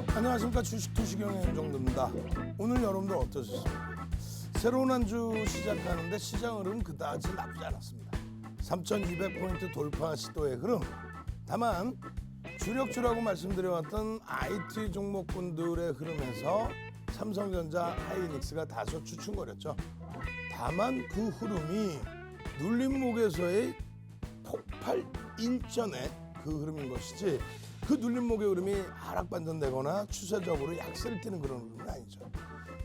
안녕하십니까. 주식 투시경의 윤정도입니다. 오늘 여러분들 어떠셨습니까? 새로운 한 주 시작하는데 시장 흐름 그다지 나쁘지 않았습니다. 3,200포인트 돌파 시도의 흐름. 다만 주력주라고 말씀드려왔던 IT 종목군들의 흐름에서 삼성전자, 하이닉스가 다소 주춤거렸죠. 다만 그 흐름이 눌림목에서의 폭발 일전의 그 흐름인 것이지, 그 눌림목의 흐름이 하락 반전되거나 추세적으로 약세를 띠는 그런 흐름은 아니죠.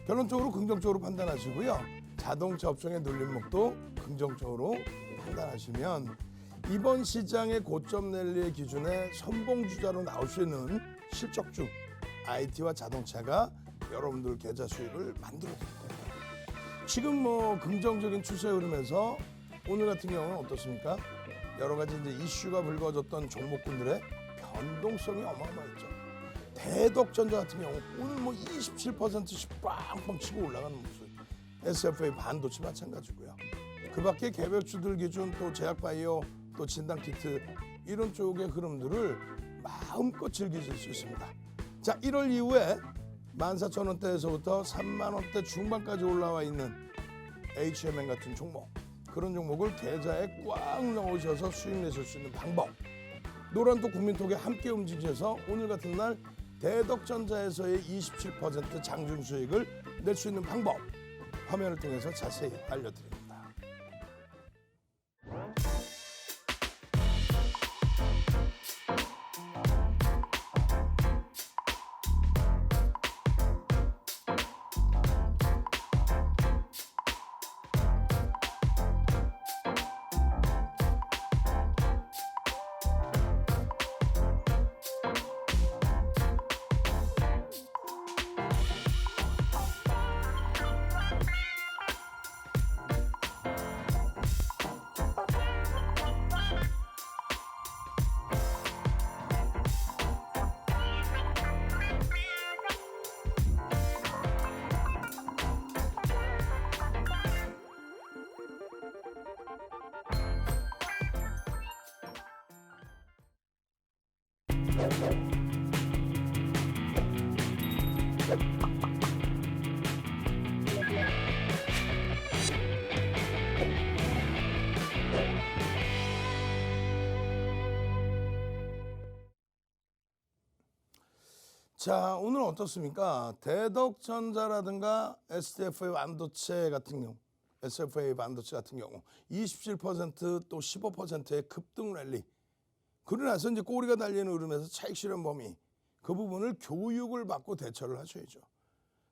결론적으로 긍정적으로 판단하시고요. 자동차 업종의 눌림목도 긍정적으로 판단하시면 이번 시장의 고점 랠리의 기준에 선봉주자로 나올 수 있는 실적주 IT와 자동차가 여러분들 계좌 수익을 만들어 드릴 겁니다. 지금 긍정적인 추세 흐름에서 오늘 같은 경우는 어떻습니까? 여러 가지 이제 이슈가 불거졌던 종목군들의 변동성이 어마어마했죠. 대덕전자 같은 경우 오늘 27%씩 빵빵 치고 올라가는 모습. SFA 반도체 마찬가지고요. 그 밖에 개별주들 기준 또 제약바이오 또 진단키트 이런 쪽의 흐름들을 마음껏 즐기실 수 있습니다. 자, 1월 이후에 14,000원대에서부터 30,000원대 중반까지 올라와 있는 HMN 같은 종목, 그런 종목을 계좌에 꽉 넣으셔서 수익 내실 수 있는 방법, 노란톡 국민톡에 함께 움직여서 오늘 같은 날 대덕전자에서의 27% 장중 수익을 낼 수 있는 방법, 화면을 통해서 자세히 알려드립니다. 자, 오늘 어떻습니까? 대덕전자라든가 SFA 반도체 같은 경우, SFA 반도체 같은 경우 27%또 15%의 급등 랠리. 그러고 나서 이제 꼬리가 달리는 흐름에서 차익 실현 범위, 그 부분을 교육을 받고 대처를 하셔야죠.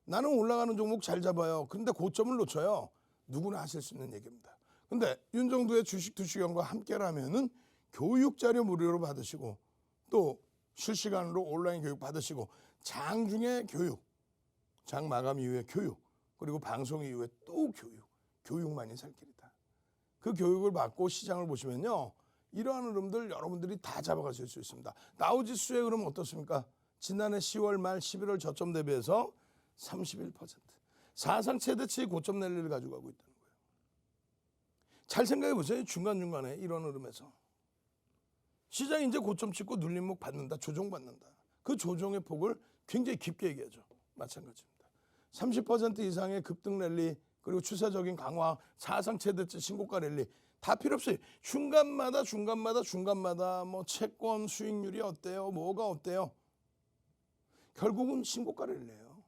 나는 올라가는 종목 잘 잡아요. 근데 고점을 놓쳐요. 누구나 하실 수 있는 얘기입니다. 근데 윤정도의 주식 투시경과 함께라면은 교육 자료 무료로 받으시고 또 실시간으로 온라인 교육 받으시고 장중에 교육, 장 마감 이후에 교육, 그리고 방송 이후에 또 교육만이 살 길이다. 그 교육을 받고 시장을 보시면요, 이러한 흐름들 여러분들이 다 잡아가실 수 있습니다. 다우지수의 흐름 어떻습니까? 지난해 10월 말 11월 저점 대비해서 31%, 사상 최대치 고점 랠리를 가지고 가고 있다는 거예요. 잘 생각해 보세요. 중간중간에 이런 흐름에서 시장이 이제 고점 찍고 눌림목 받는다, 조정받는다. 그 조정의 폭을 굉장히 깊게 얘기하죠. 마찬가지입니다. 30% 이상의 급등 랠리, 그리고 추세적인 강화, 사상 최대치 신고가 랠리 다 필요 없어요. 중간마다 채권 수익률이 어때요? 뭐가 어때요? 결국은 신고가 랠리예요.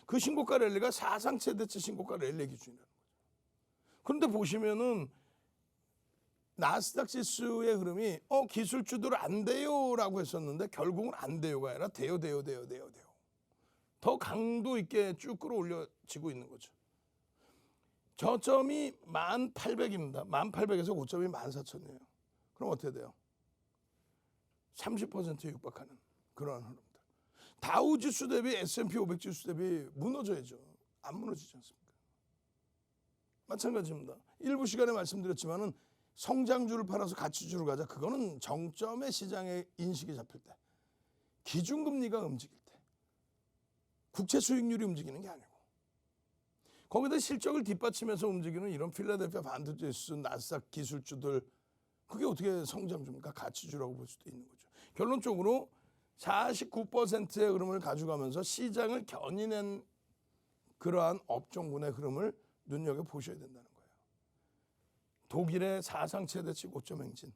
그 신고가 랠리가 사상 최대치 신고가 랠리 기준이라는 거죠. 그런데 보시면은 나스닥 지수의 흐름이 기술주들 안 돼요라고 했었는데 결국은 안 돼요가 아니라 돼요. 더 강도 있게 쭉 끌어올려지고 있는 거죠. 저점이 1800입니다. 1800에서 고점이 14000이에요. 그럼 어떻게 돼요? 30%에 육박하는 그러한 흐름입니다. 다우지수 대비 S&P 500 지수 대비 무너져야죠. 안 무너지지 않습니까? 마찬가지입니다. 일부 시간에 말씀드렸지만은 성장주를 팔아서 가치주를 가자. 그거는 정점의 시장의 인식이 잡힐 때, 기준금리가 움직일 때, 국채 수익률이 움직이는 게 아니고, 거기다 실적을 뒷받침해서 움직이는 이런 필라델피아 반도체 지수, 나스닥 기술주들, 그게 어떻게 성장주입니까? 가치주라고 볼 수도 있는 거죠. 결론적으로 49%의 흐름을 가져가면서 시장을 견인한 그러한 업종군의 흐름을 눈여겨보셔야 된다는 거예요. 독일의 사상 최대치 고점 행진.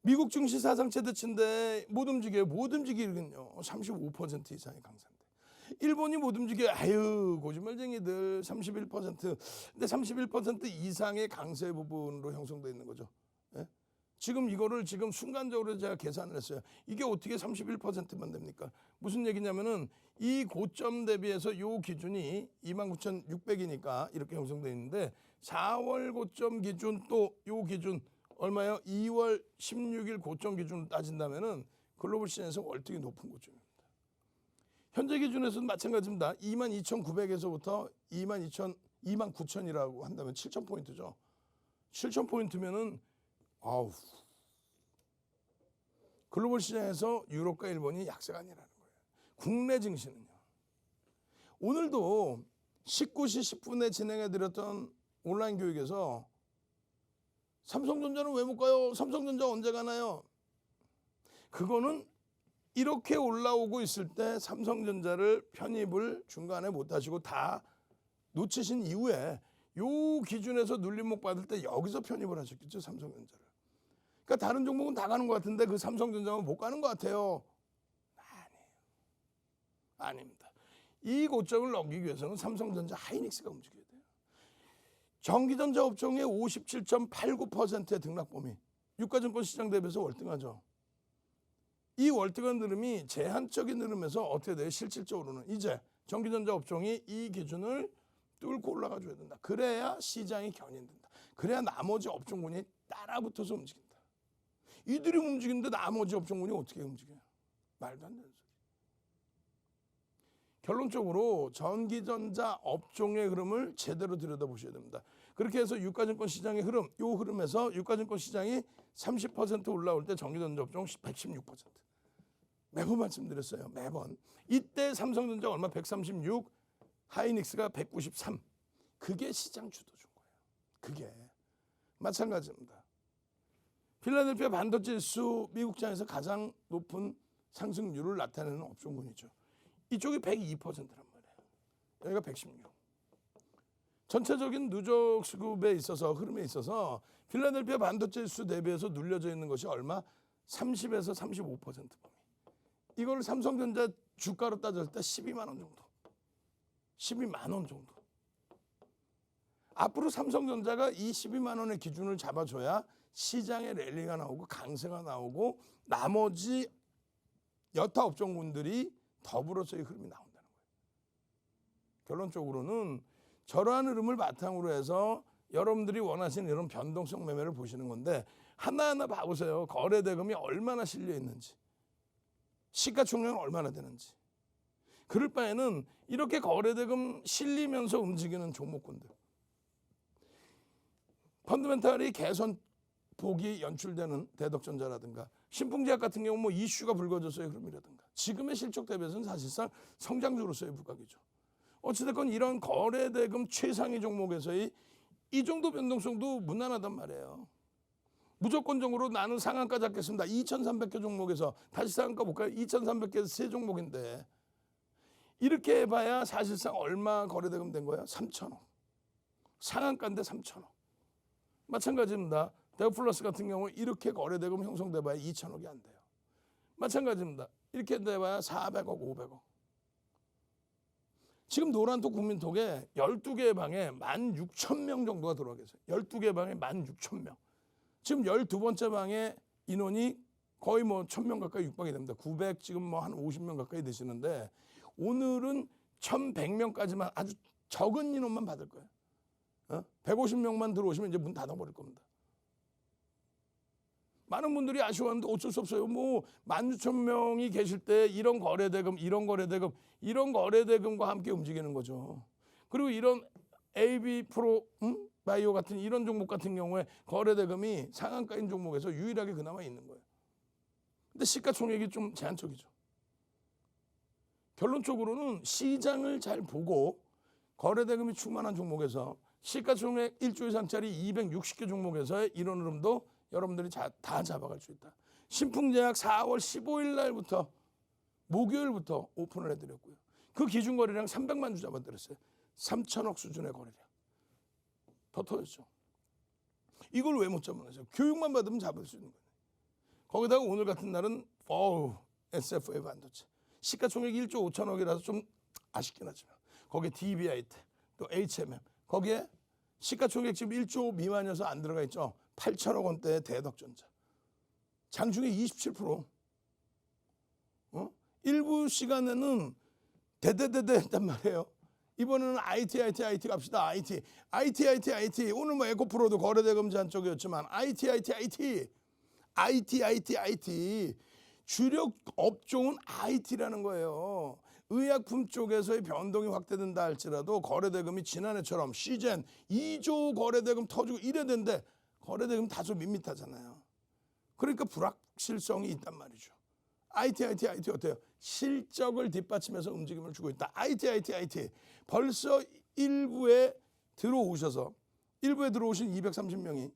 미국 증시 사상 최대치인데 못 움직여요. 못 움직이거든요. 35% 이상의 강세인데. 일본이 못 움직여요. 아유 거짓말쟁이들 31%. 근데 31% 이상의 강세 부분으로 형성되어 있는 거죠. 예? 지금 이거를 지금 순간적으로 제가 계산을 했어요. 이게 어떻게 31%만 됩니까? 무슨 얘기냐면은 이 고점 대비해서 요 기준이 29,600이니까 이렇게 형성되어 있는데 4월 고점 기준 또 요 기준 얼마요? 2월 16일 고점 기준으로 따진다면은 글로벌 시장에서 월등히 높은 고점입니다. 현재 기준에서는 마찬가지입니다. 22,900에서부터 29,000이라고 한다면 7,000포인트죠. 7,000포인트면은 아우 글로벌 시장에서 유럽과 일본이 약세가 아니라는 거예요. 국내 증시는요. 오늘도 19시 10분에 진행해드렸던 온라인 교육에서 삼성전자는 왜 못 가요? 삼성전자 언제 가나요? 그거는 이렇게 올라오고 있을 때 삼성전자를 편입을 중간에 못 하시고 다 놓치신 이후에 요 기준에서 눌림목 받을 때 여기서 편입을 하셨겠죠, 삼성전자를. 그러니까 다른 종목은 다 가는 것 같은데 그 삼성전자는 못 가는 것 같아요. 아니에요. 아닙니다. 이 고점을 넘기기 위해서는 삼성전자 하이닉스가 움직여야 돼요. 전기전자 업종의 57.89%의 등락 범위. 유가증권 시장 대비해서 월등하죠. 이 월등한 흐름이 제한적인 흐름에서 어떻게 돼요? 실질적으로는 이제 전기전자 업종이 이 기준을 뚫고 올라가 줘야 된다. 그래야 시장이 견인된다. 그래야 나머지 업종군이 따라붙어서 움직인다. 이들이 움직이는데 나머지 업종군이 어떻게 움직여요? 말도 안 되는 소리. 결론적으로 전기전자 업종의 흐름을 제대로 들여다보셔야 됩니다. 그렇게 해서 유가증권 시장의 흐름, 이 흐름에서 유가증권 시장이 30% 올라올 때 전기전자 업종 116%. 매번 말씀드렸어요. 매번. 이때 삼성전자 얼마? 136, 하이닉스가 193. 그게 시장 주도준 거예요. 그게. 마찬가지입니다. 필라델피아 반도체 지수 미국장에서 가장 높은 상승률을 나타내는 업종군이죠. 이쪽이 102%란 말이에요. 여기가 116. 전체적인 누적 수급에 있어서 흐름에 있어서 필라델피아 반도체 지수 대비해서 눌려져 있는 것이 얼마? 30에서 35% 범위. 이걸 삼성전자 주가로 따졌을 때 12만 원 정도. 12만 원 정도. 앞으로 삼성전자가 이 12만 원의 기준을 잡아줘야 시장에 랠리가 나오고 강세가 나오고 나머지 여타 업종군들이 더불어서의 흐름이 나온다는 거예요. 결론적으로는 저러한 흐름을 바탕으로 해서 여러분들이 원하시는 이런 변동성 매매를 보시는 건데 하나하나 봐보세요. 거래 대금이 얼마나 실려 있는지, 시가총액은 얼마나 되는지. 그럴 바에는 이렇게 거래 대금 실리면서 움직이는 종목군들, 펀더멘탈이 개선 폭이 연출되는 대덕전자라든가 신풍제약 같은 경우 뭐 이슈가 불거져서의 흐름이라든가 지금의 실적 대비해서는 사실상 성장주로서의 부각이죠. 어찌됐건 이런 거래대금 최상위 종목에서의 이 정도 변동성도 무난하단 말이에요. 무조건적으로 나는 상한가 잡겠습니다. 2,300개 종목에서 다시 상한가 볼까요? 2,300개에서 세 종목인데 이렇게 해봐야 사실상 얼마 거래대금 된 거야? 3,000억. 상한가인데 3,000억. 마찬가지입니다. 대우플러스 같은 경우 이렇게 거래대금 형성돼봐야 2,000억이 안 돼요. 마찬가지입니다. 이렇게 돼봐야 400억, 500억. 지금 노란톡 국민톡에 12개의 방에 16,000명 정도가 들어와 계세요. 12개의 방에 16,000명. 지금 12번째 방에 인원이 거의 뭐 1,000명 가까이 육박이 됩니다. 900 지금 뭐 한 50명 가까이 되시는데 오늘은 1,100명까지만 아주 적은 인원만 받을 거예요. 150명만 들어오시면 이제 문 닫아버릴 겁니다. 많은 분들이 아쉬워하는데 어쩔 수 없어요. 뭐 16,000명이 계실 때 이런 거래대금, 이런 거래대금과 함께 움직이는 거죠. 그리고 이런 AB 프로 바이오 같은 이런 종목 같은 경우에 거래대금이 상한가인 종목에서 유일하게 그나마 있는 거예요. 근데 시가총액이 좀 제한적이죠. 결론적으로는 시장을 잘 보고 거래대금이 충만한 종목에서 시가총액 1조 이상짜리 260개 종목에서의 이런 흐름도 여러분들이 다 잡아갈 수 있다. 신풍제약 4월 15일 날부터 목요일부터 오픈을 해드렸고요. 그 기준 거래량 300만 주 잡아드렸어요. 3천억 수준의 거래량. 더 터졌죠. 이걸 왜 못 잡아내죠? 교육만 받으면 잡을 수 있는 거예요. 거기다가 오늘 같은 날은 SFA 반도체. 시가총액 1조 5천억이라서 좀 아쉽긴 하지만 거기에 DBI텍 또 HMM 거기에 시가총액 지금 1조 미만이어서 안 들어가 있죠. 8천억 원대의 대덕전자. 장중에 27%. 일부 시간에는 대대대대 했단 말이에요. 이번에는 IT 갑시다. IT. 오늘 뭐 에코프로도 거래대금 제한 쪽이었지만 IT. 주력 업종은 IT라는 거예요. 의약품 쪽에서의 변동이 확대된다 할지라도 거래대금이 지난해처럼 시젠 2조 거래대금 터지고 이래야 되는데 거래대금 다소 밋밋하잖아요. 그러니까 불확실성이 있단 말이죠. IT 어때요? 실적을 뒷받침해서 움직임을 주고 있다. IT. 벌써 일부에 들어오신 230명이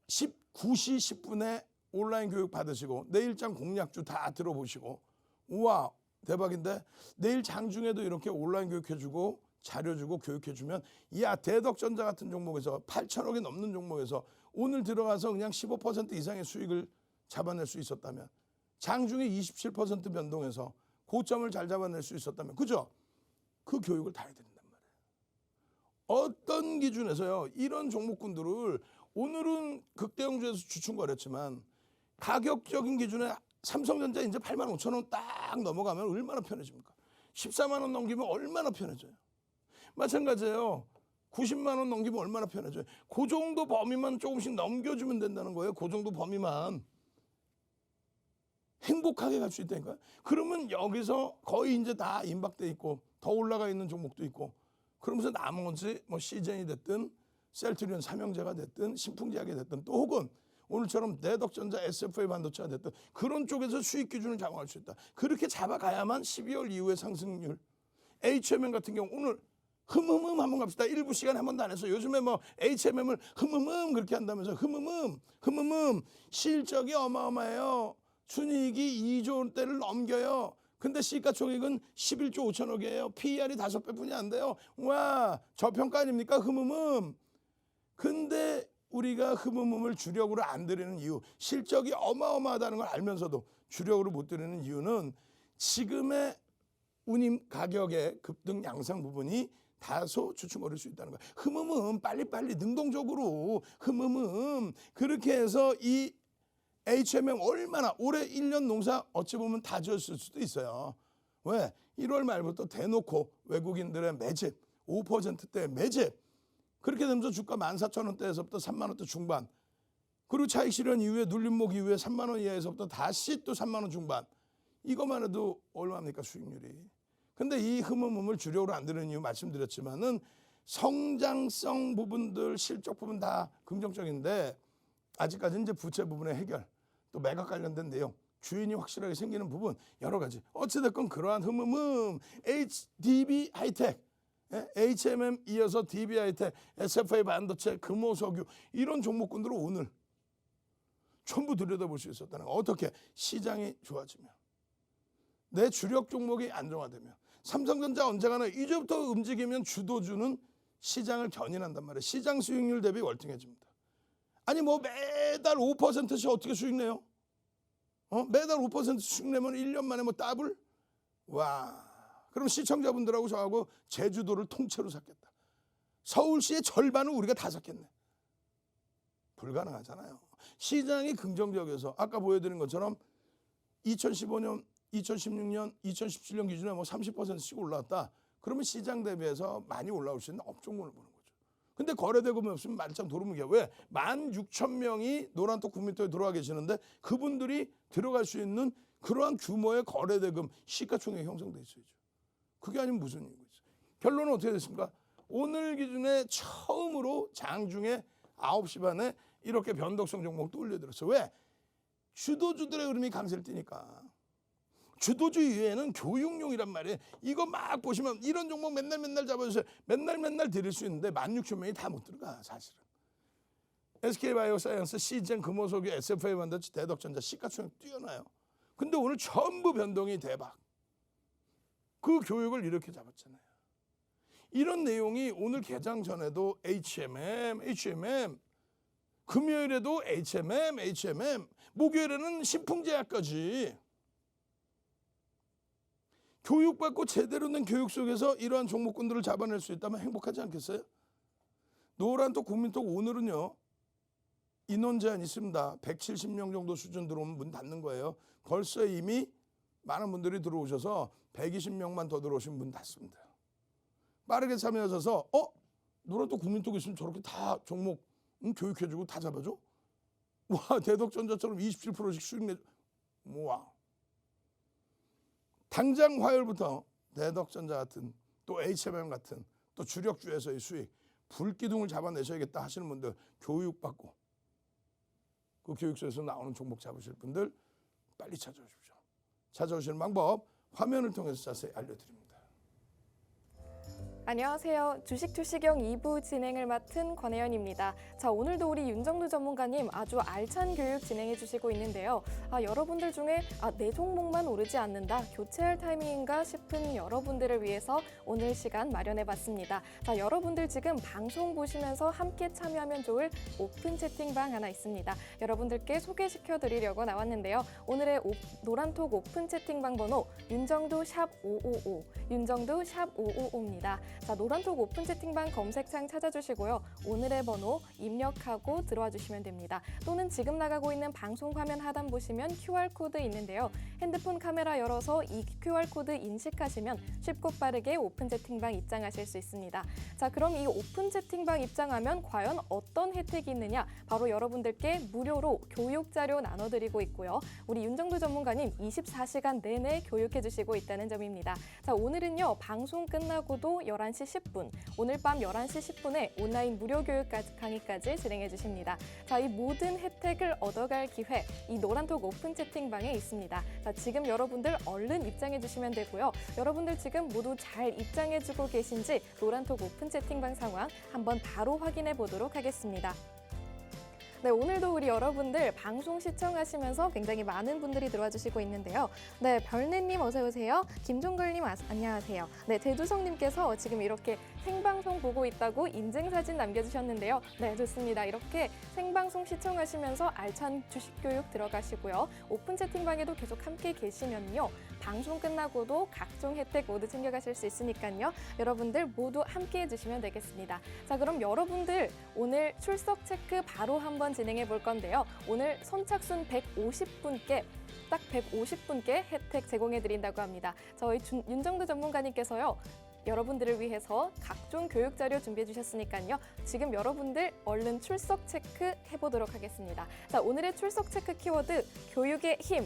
19시 10분에 온라인 교육 받으시고 내일장 공략주 다 들어보시고 우와 대박인데 내일 장중에도 이렇게 온라인 교육해주고 자료 주고 교육해주면 야 대덕전자 같은 종목에서 8천억이 넘는 종목에서 오늘 들어가서 그냥 15% 이상의 수익을 잡아낼 수 있었다면 장중에 27% 변동해서 고점을 잘 잡아낼 수 있었다면 그죠? 그 교육을 다 해드린단 말이에요. 어떤 기준에서요 이런 종목군들을 오늘은 극대형주에서 주춤거렸지만 가격적인 기준에 삼성전자 이제 8만 5천 원 딱 넘어가면 얼마나 편해집니까? 14만 원 넘기면 얼마나 편해져요. 마찬가지예요. 90만 원 넘기면 얼마나 편해져요. 그 정도 범위만 조금씩 넘겨주면 된다는 거예요. 그 정도 범위만. 행복하게 갈 수 있다니까요. 그러면 여기서 거의 이제 다 임박돼 있고 더 올라가 있는 종목도 있고 그러면서 나머지 뭐 시젠이 됐든 셀트리온 삼형제가 됐든 신풍제약이 됐든 또 혹은 오늘처럼 대덕전자 SFA 반도체가 됐든 그런 쪽에서 수익 기준을 잡아갈 수 있다. 그렇게 잡아가야만 12월 이후의 상승률. HMM 같은 경우 오늘 흠흠흠 한번 갑시다. 일부 시간에 한 번도 안 해서 요즘에 뭐 HMM을 흠흠흠 그렇게 한다면서 흠흠흠 실적이 어마어마해요. 순이익이 2조 원대를 넘겨요. 근데 시가총액은 11조 5천억이에요. PER이 5배뿐이 안 돼요. 와 저평가 아닙니까? 흠흠흠. 근데 우리가 흠흠흠을 주력으로 안 들이는 이유 실적이 어마어마하다는 걸 알면서도 주력으로 못 들이는 이유는 지금의 운임 가격의 급등 양상 부분이 다소 주춤거릴 수 있다는 거예요. 흠흠흠 빨리빨리 능동적으로 흠흠흠 그렇게 해서 이 HMM 얼마나 올해 1년 농사 어찌 보면 다 지었을 수도 있어요. 왜? 1월 말부터 대놓고 외국인들의 매집 5%대 매집 그렇게 되면서 주가 14,000원대에서부터 3만 원대 중반 그리고 차익 실현 이후에 눌림목 이후에 3만 원 이하에서부터 다시 또 3만 원 중반 이것만 해도 얼마입니까 수익률이. 근데 이 흠흠흠을 주력으로 안 드는 이유 말씀드렸지만은 성장성 부분들 실적 부분 다 긍정적인데 아직까지는 이제 부채 부분의 해결 또 매각 관련된 내용 주인이 확실하게 생기는 부분 여러 가지 어찌됐건 그러한 흠흠흠 DB 하이텍 HMM 이어서 DB 하이텍 SFA 반도체 금호석유 이런 종목군들을 오늘 전부 들여다볼 수 있었다는 거. 어떻게 시장이 좋아지면 내 주력 종목이 안정화되면 삼성전자 언제가나 이제부터 움직이면 주도주는 시장을 견인한단 말이에요. 시장 수익률 대비 월등해집니다. 아니 뭐 매달 5%씩 어떻게 수익 내요? 매달 5% 수익 내면 1년 만에 뭐 더블? 와 그럼 시청자분들하고 저하고 제주도를 통째로 샀겠다. 서울시의 절반을 우리가 다 샀겠네. 불가능하잖아요. 시장이 긍정적이어서 아까 보여드린 것처럼 2015년, 2016년, 2017년 기준에 뭐 30%씩 올라왔다. 그러면 시장 대비해서 많이 올라올 수 있는 업종군을 보는 거죠. 근데 거래대금이 없으면 말짱 도루묵이야. 왜? 16,000명이 노란톡 국민토에 들어와 계시는데 그분들이 들어갈 수 있는 그러한 규모의 거래대금 시가총액이 형성돼 있어야죠. 그게 아니면 무슨 이유가 있어요. 결론은 어떻게 됐습니까? 오늘 기준에 처음으로 장중에 9시 반에 이렇게 변동성 종목도 올려드렸어요. 왜? 주도주들의 흐름이 강세를 띠니까. 주도주 이외에는 교육용이란 말이에요. 이거 막 보시면 이런 종목 맨날 잡아주세요. 맨날 드릴 수 있는데 16,000명이 다 못 들어가 사실은. SK바이오사이언스, 시젠, 금호석유, SFA 반도체, 대덕전자 시가총액 뛰어나요. 근데 오늘 전부 변동이 대박. 그 교육을 이렇게 잡았잖아요. 이런 내용이 오늘 개장 전에도 HMM, 금요일에도 HMM, 목요일에는 신풍제약까지. 교육받고 제대로 된 교육 속에서 이러한 종목군들을 잡아낼 수 있다면 행복하지 않겠어요? 노란톡, 국민톡 오늘은요. 인원 제한 있습니다. 170명 정도 수준 들어오면 문 닫는 거예요. 벌써 이미 많은 분들이 들어오셔서 120명만 더 들어오시면 문 닫습니다. 빠르게 참여하셔서 노란톡, 국민톡 있으면 저렇게 다 종목 교육해주고 다 잡아줘? 와, 대덕전자처럼 27%씩 수익 내줘. 와. 당장 화요일부터 대덕전자 같은 또 HMM 같은 또 주력주에서의 수익 불기둥을 잡아내셔야겠다 하시는 분들 교육받고 그 교육소에서 나오는 종목 잡으실 분들 빨리 찾아오십시오. 찾아오시는 방법 화면을 통해서 자세히 알려드립니다. 안녕하세요. 주식투시경 2부 진행을 맡은 권혜연입니다. 자, 오늘도 우리 윤정두 전문가님 아주 알찬 교육 진행해 주시고 있는데요. 여러분들 중에 내 종목만 오르지 않는다, 교체할 타이밍인가 싶은 여러분들을 위해서 오늘 시간 마련해 봤습니다. 자, 여러분들 지금 방송 보시면서 함께 참여하면 좋을 오픈 채팅방 하나 있습니다. 여러분들께 소개시켜 드리려고 나왔는데요. 오늘의 노란톡 오픈 채팅방 번호 윤정두 샵 555, 윤정두 샵 555입니다. 자, 노란톡 오픈 채팅방 검색창 찾아주시고요. 오늘의 번호 입력하고 들어와 주시면 됩니다. 또는 지금 나가고 있는 방송 화면 하단 보시면 QR코드 있는데요. 핸드폰 카메라 열어서 이 QR코드 인식하시면 쉽고 빠르게 오픈 채팅방 입장하실 수 있습니다. 자, 그럼 이 오픈 채팅방 입장하면 과연 어떤 혜택이 있느냐? 바로 여러분들께 무료로 교육 자료 나눠드리고 있고요. 우리 윤정두 전문가님 24시간 내내 교육해 주시고 있다는 점입니다. 자, 오늘은요. 방송 끝나고도 11시 10분, 오늘 밤 11시 10분에 온라인 무료 교육 강의까지 진행해 주십니다. 자, 이 모든 혜택을 얻어갈 기회, 이 노란톡 오픈 채팅방에 있습니다. 자, 지금 여러분들 얼른 입장해 주시면 되고요. 여러분들 지금 모두 잘 입장해 주고 계신지 노란톡 오픈 채팅방 상황 한번 바로 확인해 보도록 하겠습니다. 네, 오늘도 우리 여러분들 방송 시청하시면서 굉장히 많은 분들이 들어와 주시고 있는데요. 네, 별내님 어서 오세요. 김종걸님 안녕하세요. 네, 대두성님께서 지금 이렇게 생방송 보고 있다고 인증사진 남겨주셨는데요. 네, 좋습니다. 이렇게 생방송 시청하시면서 알찬 주식교육 들어가시고요. 오픈 채팅방에도 계속 함께 계시면요. 방송 끝나고도 각종 혜택 모두 챙겨가실 수 있으니까요. 여러분들 모두 함께 해주시면 되겠습니다. 자, 그럼 여러분들 오늘 출석 체크 바로 한번 진행해 볼 건데요. 오늘 선착순 150분께 딱 150분께 혜택 제공해 드린다고 합니다. 저희 윤정두 전문가님께서요. 여러분들을 위해서 각종 교육 자료 준비해 주셨으니까요. 지금 여러분들 얼른 출석 체크 해보도록 하겠습니다. 자, 오늘의 출석 체크 키워드 교육의 힘.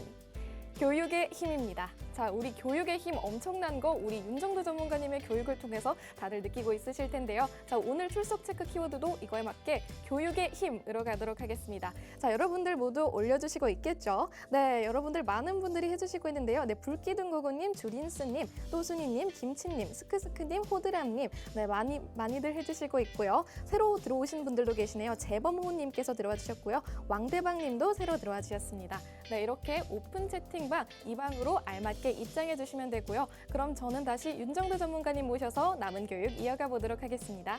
교육의 힘입니다. 자, 우리 교육의 힘 엄청난 거 우리 윤정두 전문가님의 교육을 통해서 다들 느끼고 있으실 텐데요. 자, 오늘 출석 체크 키워드도 이거에 맞게 교육의 힘으로 가도록 하겠습니다. 자, 여러분들 모두 올려주시고 있겠죠? 네, 여러분들 많은 분들이 해주시고 있는데요. 네, 불기둥고고님, 주린스님, 또순이님, 김치님, 스크스크님, 호드람님, 네, 많이들 해주시고 있고요. 새로 들어오신 분들도 계시네요. 재범호님께서 들어와 주셨고요. 왕대방님도 새로 들어와 주셨습니다. 네, 이렇게 오픈 채팅방 이 방으로 알맞게 입장해 주시면 되고요. 그럼 저는 다시 윤정두 전문가님 모셔서 남은 교육 이어가 보도록 하겠습니다.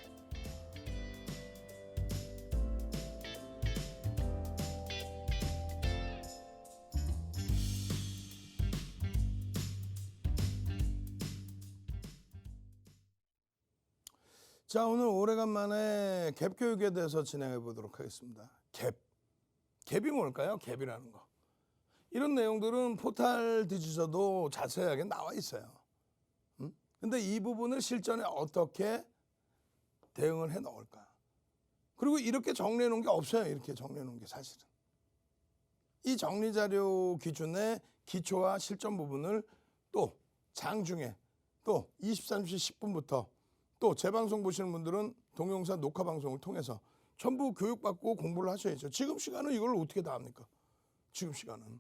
자, 오늘 오래간만에 갭 교육에 대해서 진행해 보도록 하겠습니다. 갭이 뭘까요? 갭이라는 거. 이런 내용들은 포탈 뒤지셔도 자세하게 나와 있어요. 근데 이 부분을 실전에 어떻게 대응을 해 넣을까? 그리고 이렇게 정리해 놓은 게 없어요. 이렇게 정리해 놓은 게 사실은. 이 정리 자료 기준의 기초와 실전 부분을 또 장중에 또 23시 10분부터 또 재방송 보시는 분들은 동영상 녹화 방송을 통해서 전부 교육받고 공부를 하셔야죠. 지금 시간은 이걸 어떻게 다 합니까? 지금 시간은.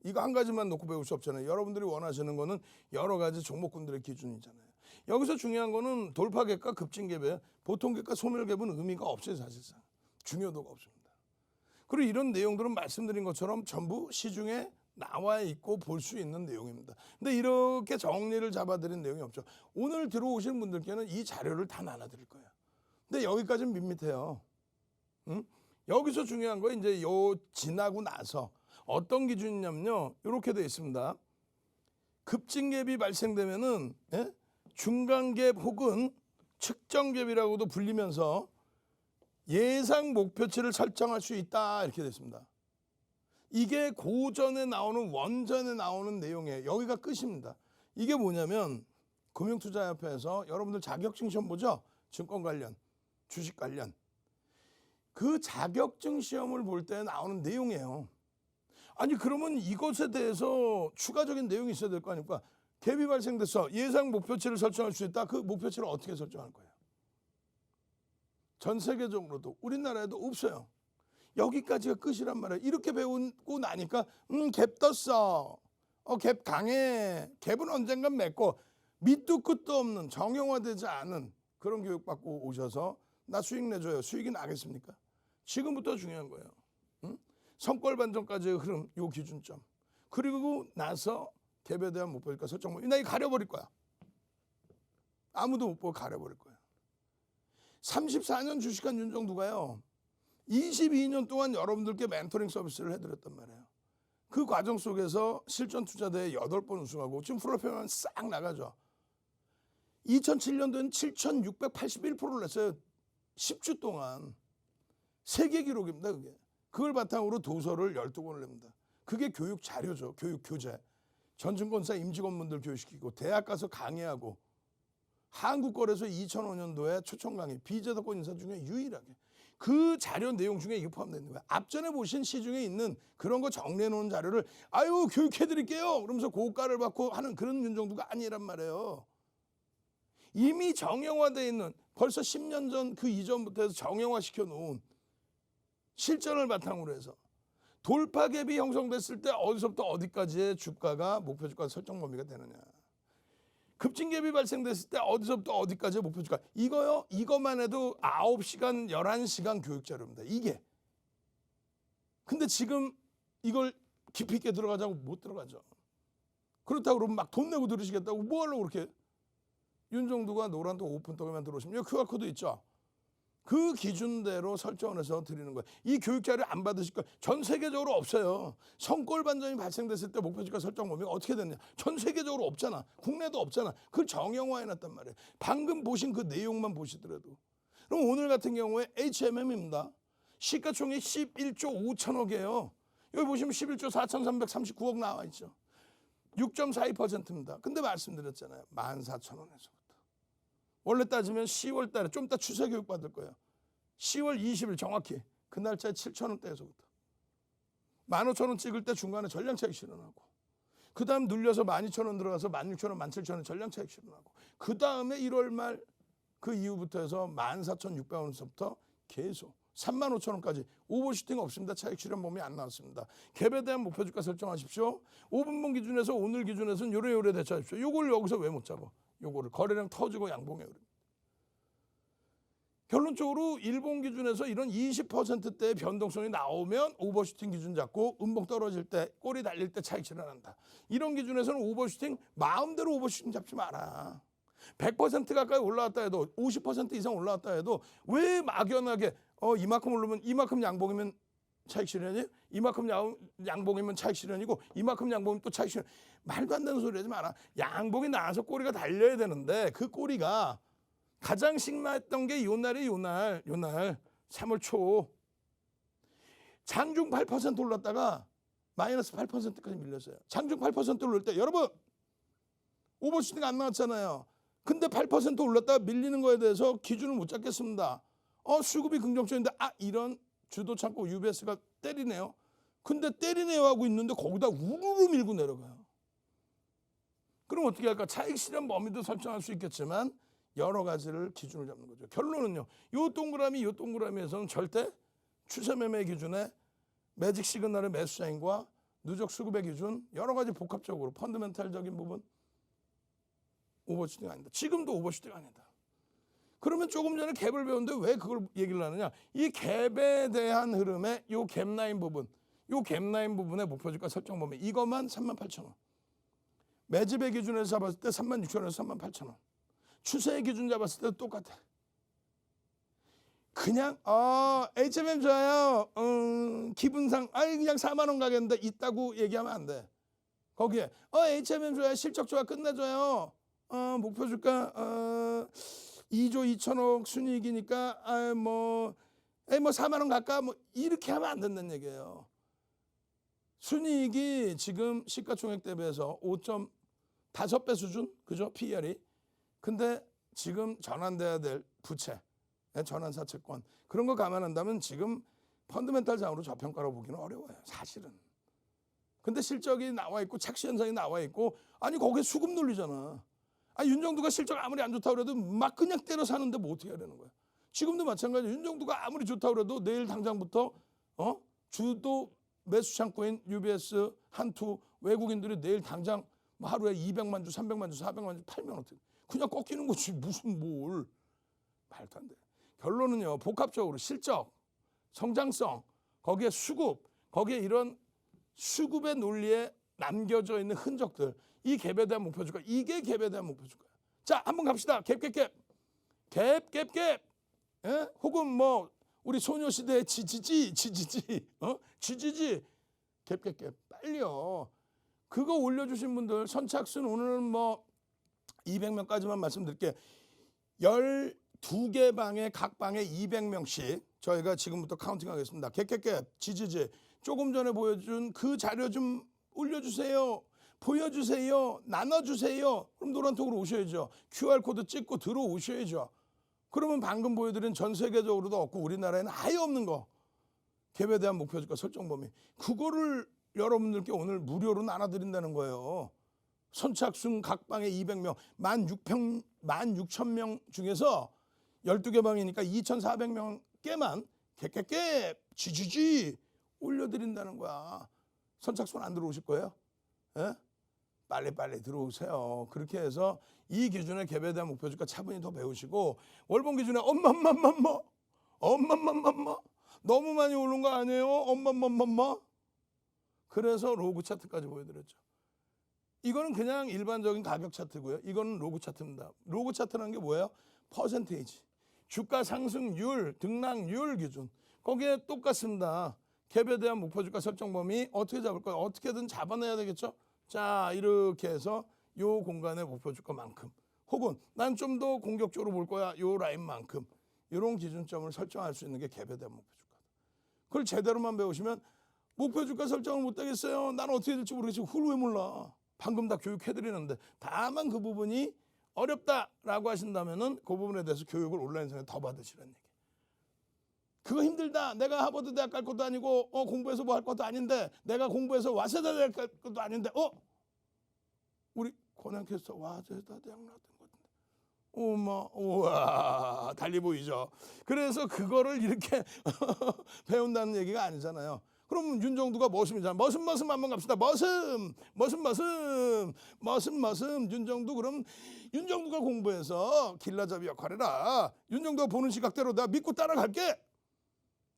이거 한 가지만 놓고 배울 수 없잖아요. 여러분들이 원하시는 거는 여러 가지 종목군들의 기준이잖아요. 여기서 중요한 거는 돌파갭과 급진갭에 보통갭과 소멸갭은 의미가 없어요. 사실상. 중요도가 없습니다. 그리고 이런 내용들은 말씀드린 것처럼 전부 시중에 나와 있고 볼 수 있는 내용입니다. 근데 이렇게 정리를 잡아드린 내용이 없죠. 오늘 들어오신 분들께는 이 자료를 다 나눠드릴 거예요. 근데 여기까지는 밋밋해요. 응? 여기서 중요한 거 이제 요 지나고 나서 어떤 기준이냐면요. 이렇게 되어 있습니다. 급증갭이 발생되면은 중간갭 혹은 측정갭이라고도 불리면서 예상 목표치를 설정할 수 있다 이렇게 됐습니다. 이게 고전에 나오는 원전에 나오는 내용이에요. 여기가 끝입니다. 이게 뭐냐면 금융투자협회에서 여러분들 자격증 시험 보죠? 증권 관련, 주식 관련. 그 자격증 시험을 볼 때 나오는 내용이에요. 아니 그러면 이것에 대해서 추가적인 내용이 있어야 될 거 아닙니까? 갭이 발생돼서 예상 목표치를 설정할 수 있다. 그 목표치를 어떻게 설정할 거예요? 전 세계적으로도 우리나라에도 없어요. 여기까지가 끝이란 말이에요. 이렇게 배우고 나니까 갭 떴어. 갭 강해. 갭은 언젠간 맺고 밑도 끝도 없는 정형화되지 않은 그런 교육받고 오셔서 나 수익 내줘요. 수익이 나겠습니까? 지금부터 중요한 거예요. 성과를 반전까지의 흐름, 요 기준점. 그리고 나서 갭에 대한 목표니까 설정. 나 이거 가려버릴 거야. 아무도 못 보고 가려버릴 거야. 34년 주식한 윤정두가요. 22년 동안 여러분들께 멘토링 서비스를 해드렸단 말이에요. 그 과정 속에서 실전 투자대회 8번 우승하고 지금 프로필만 싹 나가죠. 2007년도엔 7,681%를 냈어요. 10주 동안. 세계 기록입니다. 그게. 그걸 바탕으로 도서를 12권을 냅니다. 그게 교육 자료죠. 교육 교재. 전증권사 임직원분들 교육시키고 대학 가서 강의하고 한국거래소 2005년도에 초청 강의 비재도권 인사 중에 유일하게 그 자료 내용 중에 이게 포함되어 있는 거야. 앞전에 보신 시중에 있는 그런 거 정리해 놓은 자료를 아유 교육해 드릴게요 그러면서 고가를 받고 하는 그런 윤정두가 아니란 말이에요. 이미 정형화되어 있는 벌써 10년 전 그 이전부터 해서 정형화 시켜놓은 실전을 바탕으로 해서 돌파갭이 형성됐을 때 어디서부터 어디까지의 주가가 목표 주가 설정 범위가 되느냐. 급증갭이 발생됐을 때 어디서부터 어디까지의 목표 주가. 이거요. 이것만 해도 9시간, 11시간 교육 자료입니다. 이게. 근데 지금 이걸 깊이 있게 들어가자고 못 들어가죠. 그렇다고 그러면 막 돈 내고 들으시겠다고 뭐 하려고 그렇게. 윤정두가 노란톡 오픈톡에만 들어오시면 여기 QR코드 있죠. 그 기준대로 설정을 해서 드리는 거예요. 이 교육 자료 안 받으실 거예요. 전 세계적으로 없어요. 성골 반전이 발생됐을 때 목표 주가 설정 범위가 어떻게 됐냐. 전 세계적으로 없잖아. 국내도 없잖아. 그걸 정형화해놨단 말이에요. 방금 보신 그 내용만 보시더라도. 그럼 오늘 같은 경우에 HMM입니다. 시가총액 11조 5천억이에요. 여기 보시면 11조 4,339억 나와 있죠. 6.42%입니다. 근데 말씀드렸잖아요. 14,000원에서부터. 원래 따지면 10월 달에 좀 이따 추세 교육 받을 거예요. 10월 20일 정확히 그 날짜에 7,000원대에서부터 15,000원 찍을 때 중간에 전량 차익 실현하고 그 다음 눌려서 12,000원 들어가서 16,000원, 17,000원 전량 차익 실현하고 그 다음에 1월 말 그 이후부터 해서 14,600원에서부터 계속 35,000원까지 오버슈팅 없습니다. 차익 실현 범위 안 나왔습니다. 갭에 대한 목표 주가 설정하십시오. 5분봉 기준에서 오늘 기준에서는 요래 대처하십시오. 요걸 여기서 왜 못 잡아? 요거를 거래량 터지고 양봉에 오릅니다. 결론적으로 일본 기준에서 이런 20%대의 변동성이 나오면 오버슈팅 기준 잡고 음봉 떨어질 때 꼬리 달릴 때 차익 실현한다. 이런 기준에서는 오버슈팅 마음대로 오버슈팅 잡지 마라. 100% 가까이 올라왔다 해도 50% 이상 올라왔다 해도 왜 막연하게 이만큼 오르면 이만큼 양봉이면 차익 실현이 이만큼 양봉이면 차익 실현이고 이만큼 양봉이면 또 차익 실현. 말도 안 되는 소리 하지 마라. 양봉이 나와서 꼬리가 달려야 되는데 그 꼬리가 가장 신나했던 게 요날 3월 초 장중 8% 올랐다가 마이너스 8%까지 밀렸어요. 장중 8% 올릴 때 여러분 오버슈팅 안 나왔잖아요. 근데 8% 올랐다가 밀리는 거에 대해서 기준을 못 잡겠습니다. 수급이 긍정적인데 이런 주도 창고 UBS가 때리네요. 근데 때리네요 하고 있는데 거기다 우르르 밀고 내려가요. 그럼 어떻게 할까? 차익 실현 범위도 설정할 수 있겠지만 여러 가지를 기준을 잡는 거죠. 결론은요. 요 동그라미에서는 절대 추세 매매 기준에 매직 시그널의 매수자인과 누적 수급의 기준 여러 가지 복합적으로 펀더멘탈적인 부분 오버슈팅 아니다. 지금도 오버슈팅 아니다. 그러면 조금 전에 갭을 배웠는데 왜 그걸 얘기를 하느냐. 이 갭에 대한 흐름의 이 갭라인 부분 요 갭라인 부분의 목표 주가 설정 범위 이것만 38,000원. 매집의 기준에서 잡았을 때 36,000원에서 38,000원. 추세의 기준 잡았을 때도 똑같아. 그냥 HMM 좋아요. 기분상 그냥 4만 원 가겠는데 있다고 얘기하면 안 돼. 거기에 HMM 좋아요. 실적 좋아 끝내줘요. 목표 주가 2조 2천억 순이익이니까 뭐 4만 원 갈까 뭐 이렇게 하면 안 된다는 얘기예요. 순이익이 지금 시가총액 대비해서 5.5배 수준 그죠? PER이. 근데 지금 전환돼야 될 부채, 전환사채권 그런 거 감안한다면 지금 펀드멘탈상으로 저평가로 보기는 어려워요. 사실은. 근데 실적이 나와 있고 착시 현상이 나와 있고 아니 거기에 수급 놀리잖아. 윤정두가 실적 아무리 안 좋다고 그래도 막 그냥 때려 사는데 뭐 어떻게 해야 되는 거야. 지금도 마찬가지야. 윤정두가 아무리 좋다고 그래도 내일 당장부터 주도 매수 창구인 UBS, 한투 외국인들이 내일 당장 하루에 200만 주, 300만 주, 400만 주 팔면 어떻게 그냥 꺾이는 거지 무슨 뭘. 말도 안 돼. 결론은요. 복합적으로 실적, 성장성, 거기에 수급, 거기에 이런 수급의 논리에 남겨져 있는 흔적들 이 갭에 대한 목표 주가 이게 갭에 대한 목표 주가. 자 한번 갑시다. 갭. 예? 혹은 뭐 우리 소녀시대의 지지지 갭 빨리요. 그거 올려주신 분들 선착순 오늘 뭐 200명까지만 말씀드릴게. 12개 방에 각 방에 200명씩 저희가 지금부터 카운팅하겠습니다. 갭 지지지 조금 전에 보여준 그 자료 좀 올려주세요. 보여주세요. 나눠주세요. 그럼 노란톡으로 오셔야죠. QR코드 찍고 들어오셔야죠. 그러면 방금 보여드린 전 세계적으로도 없고 우리나라에는 아예 없는 거. 갭에 대한 목표 주가 설정 범위. 그거를 여러분들께 오늘 무료로 나눠드린다는 거예요. 선착순 각 방에 200명, 16,000명 중에서 12개 방이니까 2,400명께만 갭 지지지 올려드린다는 거야. 선착순 안 들어오실 거예요? 예? 빨리 들어오세요. 그렇게 해서 이 기준의 갭에 대한 목표 주가 차분히 더 배우시고 월봉 기준에 엄마맘마마 너무 많이 오른 거 아니에요? 엄마맘마마 그래서 로그 차트까지 보여드렸죠. 이거는 그냥 일반적인 가격 차트고요. 이거는 로그 차트입니다. 로그 차트라는 게 뭐예요? 퍼센테이지. 주가 상승률, 등락률 기준. 거기에 똑같습니다. 갭에 대한 목표 주가 설정 범위 어떻게 잡을 거예요? 어떻게든 잡아내야 되겠죠? 자, 이렇게 해서 요 공간의 목표 주가만큼 혹은 난 좀 더 공격적으로 볼 거야. 요 라인만큼 이런 기준점을 설정할 수 있는 게 갭에 대한 목표 주가다. 그걸 제대로만 배우시면 목표 주가 설정을 못 하겠어요. 난 어떻게 될지 모르겠지만 그걸 왜 몰라. 방금 다 교육해드리는데 다만 그 부분이 어렵다라고 하신다면은 그 부분에 대해서 교육을 온라인상에 더 받으시라는 얘기. 그거 힘들다. 내가 하버드 대학 갈 것도 아니고 공부해서 뭐 할 것도 아닌데 내가 공부해서 와세다 대학 갈 것도 아닌데 우리 권양 캐스터 와세다 대학 나왔던 것 같은데 우와 달리 보이죠. 그래서 그거를 이렇게 배운다는 얘기가 아니잖아요. 그럼 윤정두가 머슴이잖아. 머슴 한번 갑시다. 머슴 윤정두. 그럼 윤정두가 공부해서 길라잡이 역할을 해라. 윤정두가 보는 시각대로 내가 믿고 따라갈게.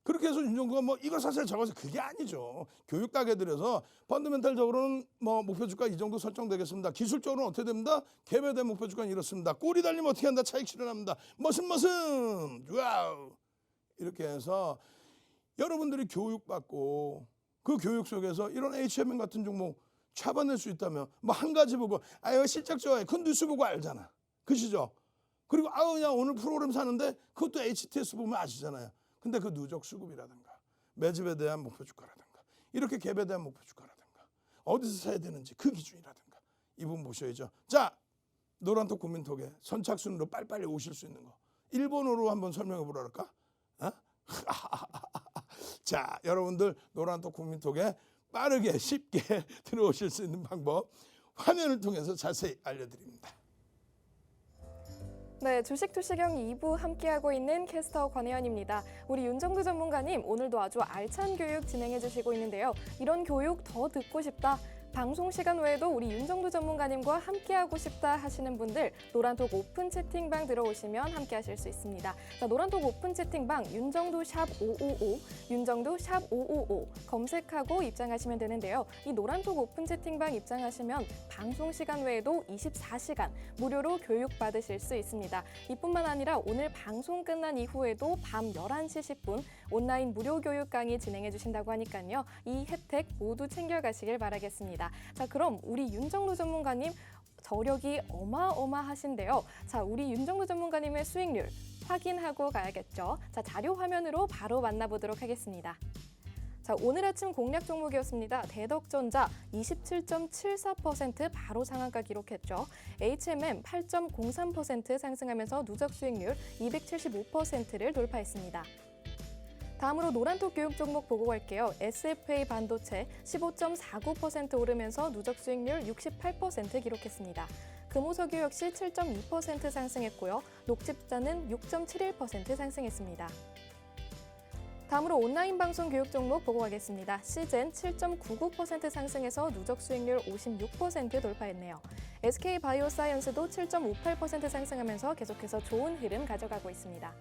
그렇게 해서 윤정두가 뭐 이거 사실 저거 그게 아니죠. 교육 따게 들여서 펀드멘탈적으로는 뭐 목표 주가 이 정도 설정되겠습니다. 기술적으로는 어떻게 됩니다? 갭에 대한 목표 주가는 이렇습니다. 꼬리 달리면 어떻게 한다? 차익 실현합니다. 머슴 와우 이렇게 해서 여러분들이 교육받고 그 교육 속에서 이런 HMM 같은 종목 잡아낼 수 있다면 뭐 한 가지 보고 실적 좋아해. 그 뉴스 보고 알잖아. 그시죠? 그리고 그냥 오늘 프로그램 사는데 그것도 HTS 보면 아시잖아요. 근데 그 누적 수급이라든가 매집에 대한 목표 주가라든가 이렇게 갭에 대한 목표 주가라든가 어디서 사야 되는지 그 기준이라든가 이 부분 보셔야죠. 자, 노란톡 국민톡에 선착순으로 빨리빨리 오실 수 있는 거 일본어로 한번 설명해 보랄까? 자, 여러분들 노란톡 국민톡에 빠르게 쉽게 들어오실 수 있는 방법 화면을 통해서 자세히 알려드립니다. 네, 주식투시경 2부 함께하고 있는 캐스터 권혜연입니다. 우리 윤정두 전문가님 오늘도 아주 알찬 교육 진행해 주시고 있는데요. 이런 교육 더 듣고 싶다. 방송 시간 외에도 우리 윤정두 전문가님과 함께하고 싶다 하시는 분들 노란톡 오픈 채팅방 들어오시면 함께하실 수 있습니다. 자, 노란톡 오픈 채팅방 윤정두 샵 555, 윤정두 샵 555 검색하고 입장하시면 되는데요. 이 노란톡 오픈 채팅방 입장하시면 방송 시간 외에도 24시간 무료로 교육받으실 수 있습니다. 이뿐만 아니라 오늘 방송 끝난 이후에도 밤 11시 10분 온라인 무료 교육 강의 진행해 주신다고 하니까요. 이 혜택 모두 챙겨가시길 바라겠습니다. 자, 그럼 우리 윤정두 전문가님 저력이 어마어마하신데요. 자, 우리 윤정두 전문가님의 수익률 확인하고 가야겠죠. 자, 자료 화면으로 바로 만나보도록 하겠습니다. 자, 오늘 아침 공략 종목이었습니다. 대덕전자 27.74% 바로 상한가 기록했죠. HMM 8.03% 상승하면서 누적 수익률 275%를 돌파했습니다. 다음으로 노란톡 교육 종목 보고 갈게요. SFA 반도체 15.49% 오르면서 누적 수익률 68% 기록했습니다. 금호석유 역시 7.2% 상승했고요. 녹집자는 6.71% 상승했습니다. 다음으로 온라인 방송 교육 종목 보고 가겠습니다. 시젠 7.99% 상승해서 누적 수익률 56% 돌파했네요. SK바이오사이언스도 7.58% 상승하면서 계속해서 좋은 흐름 가져가고 있습니다.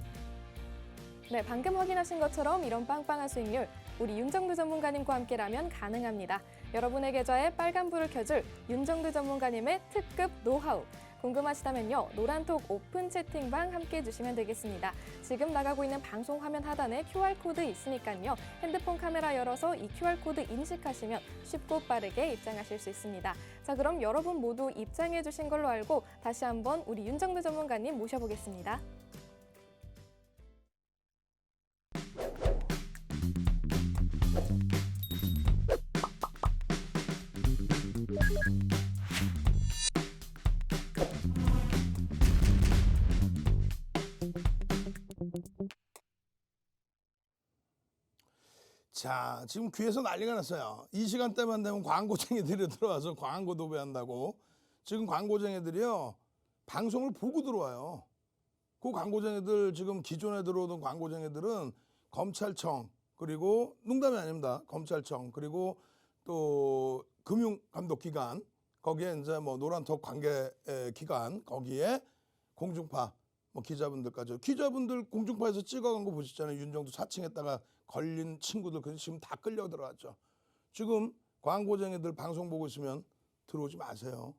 네, 방금 확인하신 것처럼 이런 빵빵한 수익률 우리 윤정두 전문가님과 함께라면 가능합니다. 여러분의 계좌에 빨간불을 켜줄 윤정두 전문가님의 특급 노하우 궁금하시다면요. 노란톡 오픈 채팅방 함께해 주시면 되겠습니다. 지금 나가고 있는 방송 화면 하단에 QR코드 있으니까요. 핸드폰 카메라 열어서 이 QR코드 인식하시면 쉽고 빠르게 입장하실 수 있습니다. 자, 그럼 여러분 모두 입장해 주신 걸로 알고 다시 한번 우리 윤정두 전문가님 모셔보겠습니다. 자, 지금 귀에서 난리가 났어요. 이 시간대만 되면 광고쟁이들이 들어와서 광고 도배한다고. 지금 광고쟁이들이요, 방송을 보고 들어와요. 그 광고쟁이들, 지금 기존에 들어오던 광고쟁이들은 검찰청, 그리고 농담이 아닙니다. 검찰청, 그리고 또 금융감독기관, 거기에 이제 뭐 노란톡 관계기관, 거기에 공중파, 뭐 기자분들까지. 기자분들 공중파에서 찍어간 거 보셨잖아요. 윤정두 4층에다가 걸린 친구들, 그래서 지금 다 끌려 들어왔죠. 지금 광고쟁이들 방송 보고 있으면 들어오지 마세요.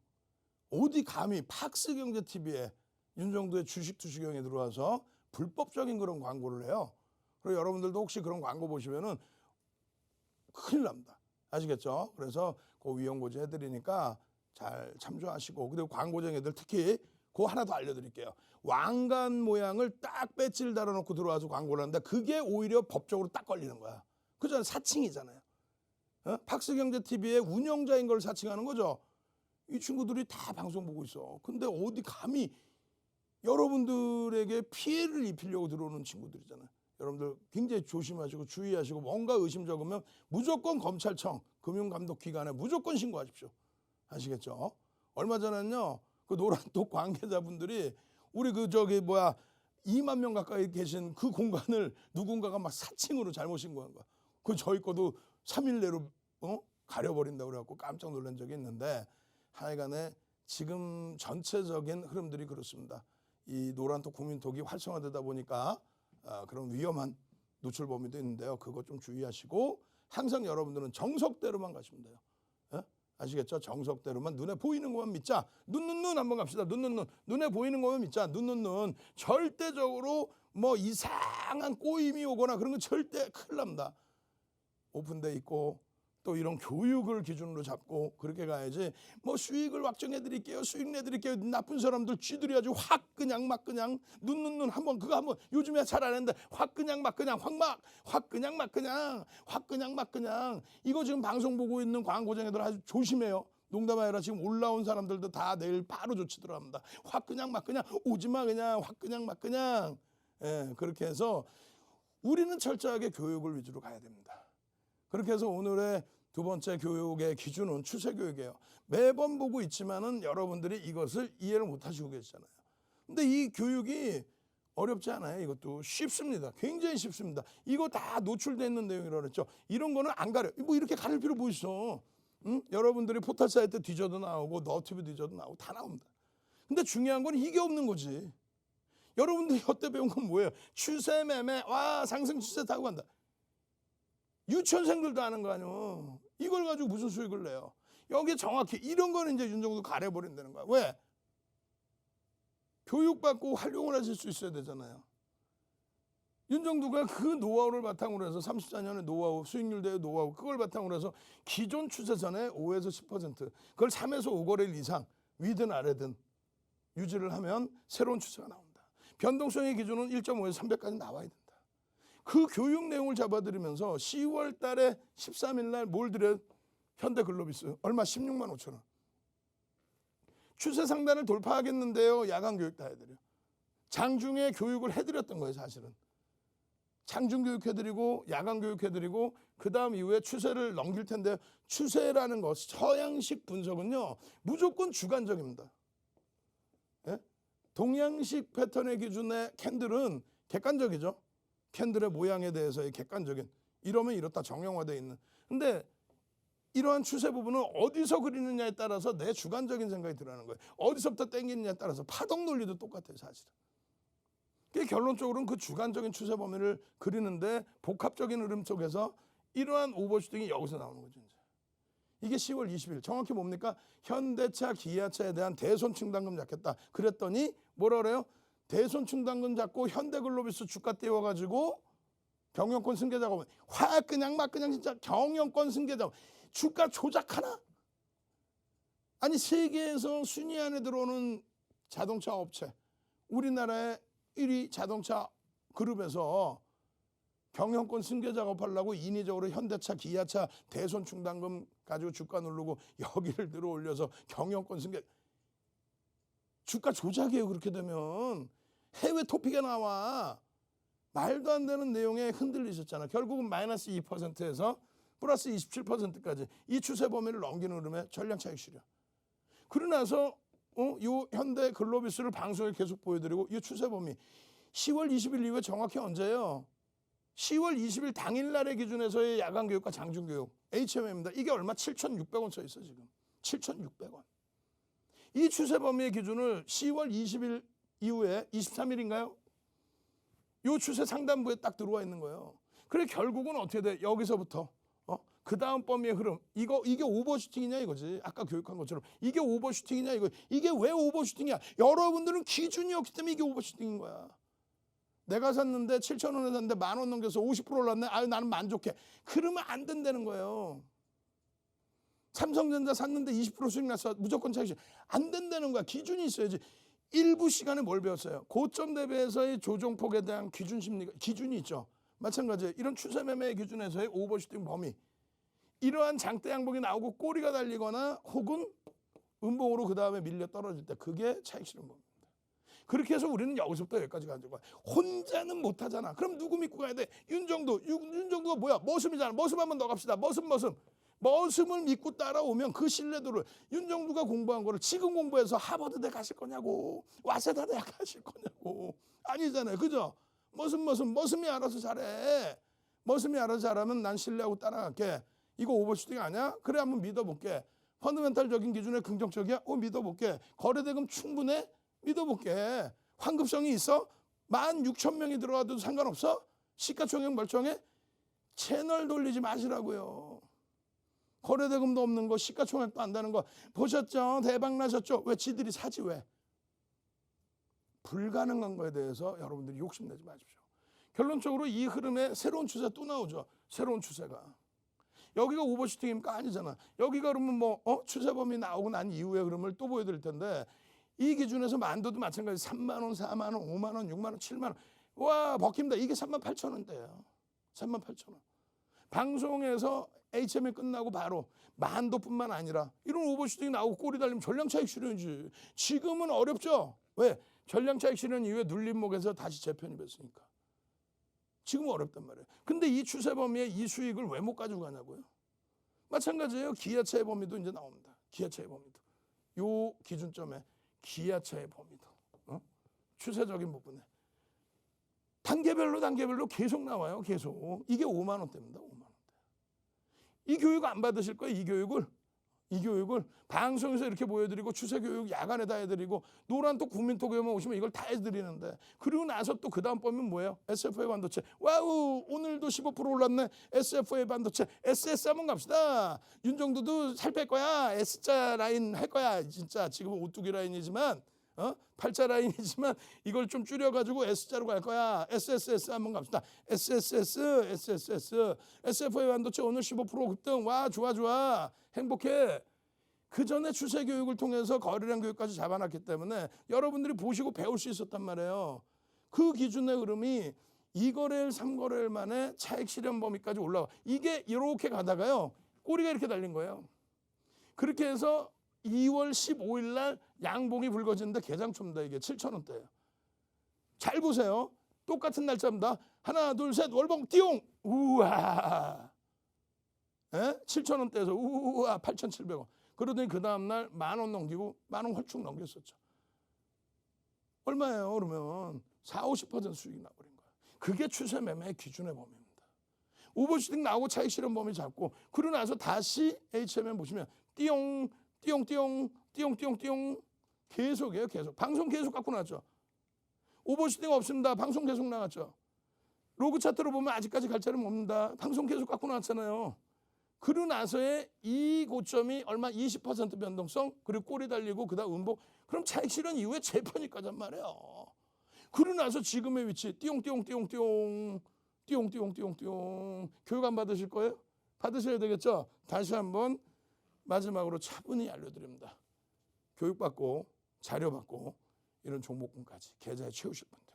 어디 감히 팍스경제TV에 윤정두의 주식 투시경에 들어와서 불법적인 그런 광고를 해요. 그리고 여러분들도 혹시 그런 광고 보시면은 큰일 납니다. 아시겠죠? 그래서 그 위험고지 해드리니까 잘 참조하시고, 그리고 광고쟁이들 특히 그거 하나 더 알려드릴게요. 왕관 모양을 딱 배지를 달아놓고 들어와서 광고를 하는데 그게 오히려 법적으로 딱 걸리는 거야. 그잖아요. 사칭이잖아요. 팍스경제TV의 운영자인 걸 사칭하는 거죠. 이 친구들이 다 방송 보고 있어. 근데 어디 감히 여러분들에게 피해를 입히려고 들어오는 친구들이잖아요. 여러분들 굉장히 조심하시고 주의하시고, 뭔가 의심적으면 무조건 검찰청, 금융감독기관에 무조건 신고하십시오. 아시겠죠? 얼마 전에는요, 그 노란톡 관계자분들이 우리 2만 명 가까이 계신 그 공간을 누군가가 막 사칭으로 잘못 신고한 거야. 그 저희 거도 3일 내로 가려버린다고 그래갖고 깜짝 놀란 적이 있는데, 하여간에 지금 전체적인 흐름들이 그렇습니다. 이 노란톡 국민톡이 활성화되다 보니까 그런 위험한 노출 범위도 있는데요. 그거 좀 주의하시고 항상 여러분들은 정석대로만 가시면 돼요. 아시겠죠? 정석대로만 눈에 보이는 것만 믿자. 눈 한번 갑시다. 눈에 보이는 것만 믿자. 눈 절대적으로 뭐 이상한 꼬임이 오거나 그런 거 절대 큰일 납니다. 오픈돼 있고 또 이런 교육을 기준으로 잡고 그렇게 가야지. 뭐 수익을 확정해 드릴게요, 수익 내 드릴게요, 나쁜 사람들 쥐들이 아주 확 그냥 막 그냥 눈 한번 그거 한번 요즘에 잘 안 했는데 확 그냥 막 그냥 확 그냥 막 그냥 이거 지금 방송 보고 있는 광고쟁이들 아주 조심해요. 농담 아니라 지금 올라온 사람들도 다 내일 바로 조치 들어갑니다. 확 그냥 막 그냥 오지마, 그냥 확 그냥 막 그냥. 예, 그렇게 해서 우리는 철저하게 교육을 위주로 가야 됩니다. 그렇게 해서 오늘의 두 번째 교육의 기준은 추세 교육이에요. 매번 보고 있지만은 여러분들이 이것을 이해를 못 하시고 계시잖아요. 근데 이 교육이 어렵지 않아요. 이것도 쉽습니다. 굉장히 쉽습니다. 이거 다 노출되어 있는 내용이라고 그랬죠. 이런 거는 안 가려. 뭐 이렇게 가릴 필요 뭐 있어. 응? 여러분들이 포털 사이트 뒤져도 나오고 너튜브 뒤져도 나오고 다 나옵니다. 근데 중요한 건 이게 없는 거지. 여러분들이 여태 배운 건 뭐예요? 추세 매매, 와 상승 추세 타고 간다. 유치원생들도 아는 거 아니에요. 이걸 가지고 무슨 수익을 내요? 여기 정확히 이런 거는 이제 윤정도 가려버린다는 거야. 왜? 교육받고 활용을 하실 수 있어야 되잖아요. 윤정두가 그 노하우를 바탕으로 해서 34년의 노하우, 수익률 대의 노하우 그걸 바탕으로 해서 기존 추세선의 5에서 10% 그걸 3에서 5거래일 이상 위든 아래든 유지를 하면 새로운 추세가 나온다. 변동성의 기준은 1.5에서 300까지 나와야 된다. 그 교육 내용을 잡아드리면서 10월 달에 13일 날 뭘 드려요? 현대글로비스 얼마? 16만 5천 원. 추세 상단을 돌파하겠는데요. 야간 교육 다 해드려요. 장중에 교육을 해드렸던 거예요. 사실은. 장중 교육 해드리고 야간 교육 해드리고 그 다음 이후에 추세를 넘길 텐데 추세라는 것, 서양식 분석은요. 무조건 주관적입니다. 예? 동양식 패턴의 기준의 캔들은 객관적이죠. 캔들의 모양에 대해서의 객관적인 이러면 이렇다 정형화되어 있는. 근데 이러한 추세 부분은 어디서 그리느냐에 따라서 내 주관적인 생각이 들어가는 거예요. 어디서부터 땡기느냐에 따라서 파동 논리도 똑같아요. 사실은. 결론적으로는 그 주관적인 추세 범위를 그리는데 복합적인 흐름 속에서 이러한 오버슈팅이 여기서 나오는 거죠. 이제. 이게 10월 20일 정확히 뭡니까? 현대차, 기아차에 대한 대손충당금 잡겠다. 그랬더니 뭐라 그래요? 대손충당금 잡고 현대글로비스 주가 띄워가지고 경영권 승계 작업은 확 그냥 막 그냥 진짜 경영권 승계 작업 주가 조작하나? 아니 세계에서 순위 안에 들어오는 자동차 업체 우리나라의 1위 자동차 그룹에서 경영권 승계 작업하려고 인위적으로 현대차, 기아차 대손충당금 가지고 주가 누르고 여기를 들어 올려서 경영권 승계 주가 조작이에요. 그렇게 되면 해외 토픽에 나와 말도 안 되는 내용에 흔들리셨잖아. 결국은 마이너스 2%에서 플러스 27%까지 이 추세 범위를 넘기는 흐름에 전량 차익 실현. 그러고 나서 요 현대 글로비스를 방송에 계속 보여드리고 이 추세 범위 10월 20일 이후에 정확히 언제예요? 10월 20일 당일날의 기준에서의 야간 교육과 장중 교육 HMM입니다. 이게 얼마? 7,600원 써 있어 지금. 7,600원. 이 추세 범위의 기준을 10월 20일 이후에 23일인가요? 요 추세 상단부에 딱 들어와 있는 거예요. 그래 결국은 어떻게 돼? 여기서부터 그 다음 범위의 흐름 이게 오버슈팅이냐 이거지. 아까 교육한 것처럼 이게 오버슈팅이냐 이거. 이게 왜 오버슈팅이야? 여러분들은 기준이 없기 때문에 이게 오버슈팅인 거야. 내가 샀는데 7,000원에 샀는데 10,000원 넘겨서 50% 올랐네. 아유 나는 만족해. 그러면 안 된다는 거예요. 삼성전자 샀는데 20% 수익 났어. 무조건 차익 안 된다는 거야. 기준이 있어야지. 일부 시간에 뭘 배웠어요? 고점 대비해서의 조정폭에 대한 기준이 있죠. 마찬가지예요. 이런 추세 매매 기준에서의 오버슈팅 범위. 이러한 장대 양봉이 나오고 꼬리가 달리거나 혹은 음봉으로 그 다음에 밀려 떨어질 때 그게 차익 실현 범위입니다. 그렇게 해서 우리는 여기서부터 여기까지 가지고 혼자는 못하잖아. 그럼 누구 믿고 가야 돼? 윤정두가 뭐야? 머슴이잖아. 머슴 한번 더 갑시다. 머슴을 믿고 따라오면 그 신뢰도를 윤정두가 공부한 거를 지금 공부해서 하버드대 가실 거냐고 와세다 대학 가실 거냐고 아니잖아요. 그죠? 머슴이 알아서 잘해. 머슴이 알아서 잘하면 난 신뢰하고 따라갈게. 이거 오버슈팅 아니야? 그래 한번 믿어볼게. 펀더멘탈적인 기준에 긍정적이야? 믿어볼게. 거래대금 충분해? 믿어볼게. 환급성이 있어? 16,000명이 들어와도 상관없어? 시가총액 멀쩡해? 채널 돌리지 마시라고요. 거래대금도 없는 거 시가총액도 안 되는 거 보셨죠? 대박 나셨죠? 왜 지들이 사지 왜? 불가능한 거에 대해서 여러분들이 욕심내지 마십시오. 결론적으로 이 흐름에 새로운 추세 또 나오죠. 새로운 추세가. 여기가 오버슈팅입니까? 아니잖아. 여기가 그러면 추세 범위 나오고 난 이후에 흐름을 또 보여드릴 텐데 이 기준에서 만도도 마찬가지 3만 원, 4만 원, 5만 원, 6만 원, 7만 원. 와 먹힙니다. 이게 38,000원대예요. 38,000원. 방송에서 HM이 끝나고 바로 만도뿐만 아니라 이런 오버슈팅이 나오고 꼬리 달리면 전량차익 실현이지. 지금은 어렵죠. 왜? 전량차익 실현 이후에 눌림목에서 다시 재편입했으니까. 지금 어렵단 말이에요. 근데 이 추세 범위에 이 수익을 왜 못 가지고 가냐고요. 마찬가지예요. 기아차의 범위도 이제 나옵니다. 기아차의 범위도. 요 기준점에 기아차의 범위도. 추세적인 부분에. 단계별로 계속 나와요. 계속. 이게 5만 원대입니다. 5만 원대. 이 교육 안 받으실 거예요. 이 교육을. 이 교육을 방송에서 이렇게 보여드리고 추세 교육 야간에 다 해드리고 노란톡 국민톡에만 오시면 이걸 다 해드리는데 그리고 나서 또 그 다음 범위는 뭐예요? SFA 반도체. 와우 오늘도 15% 올랐네. SFA 반도체. SS 한번 갑시다. 윤정도도 살 뺄 거야. S자 라인 할 거야. 진짜 지금은 오뚜기 라인이지만 8자 라인이지만 이걸 좀 줄여가지고 S자로 갈 거야. SSS 한번 갑시다. SSS. SFA 반도체 오늘 15% 급등. 와 좋아. 행복해. 그 전에 추세 교육을 통해서 거래량 교육까지 잡아놨기 때문에 여러분들이 보시고 배울 수 있었단 말이에요. 그 기준의 흐름이 2거래일, 3거래일 만에 차익 실현 범위까지 올라와. 이게 이렇게 가다가요. 꼬리가 이렇게 달린 거예요. 그렇게 해서 2월 15일 날 양봉이 붉어지는데 개장초입니다. 이게 7,000원대예요. 잘 보세요. 똑같은 날짜입니다. 하나, 둘, 셋, 월봉 띠용. 우와. 7,000원대에서 우와 8,700원. 그러더니 그 다음날 10,000원 넘기고 10,000원 헐쭉 넘겼었죠. 얼마예요? 그러면 40~50% 수익이 나버린 거예요. 그게 추세 매매의 기준의 범위입니다. 오버슈팅 나오고 차익 실현 범위 잡고 그러고 나서 다시 HMM 보시면 띠용 계속해요. 계속. 방송 계속 갖고 나왔죠. 오버슈팅 없습니다. 방송 계속 나갔죠. 로그 차트로 보면 아직까지 갈 자리는 없는다. 방송 계속 갖고 나왔잖아요. 그러고 나서의 이 고점이 얼마 20% 변동성 그리고 꼬리 달리고 그다음 음봉 그럼 차익 실현 이후에 재편입까지 한 말이에요. 그러고 나서 지금의 위치 띠용 교육 안 받으실 거예요? 받으셔야 되겠죠? 다시 한번 마지막으로 차분히 알려드립니다. 교육받고 자료받고 이런 종목군까지 계좌에 채우실 분들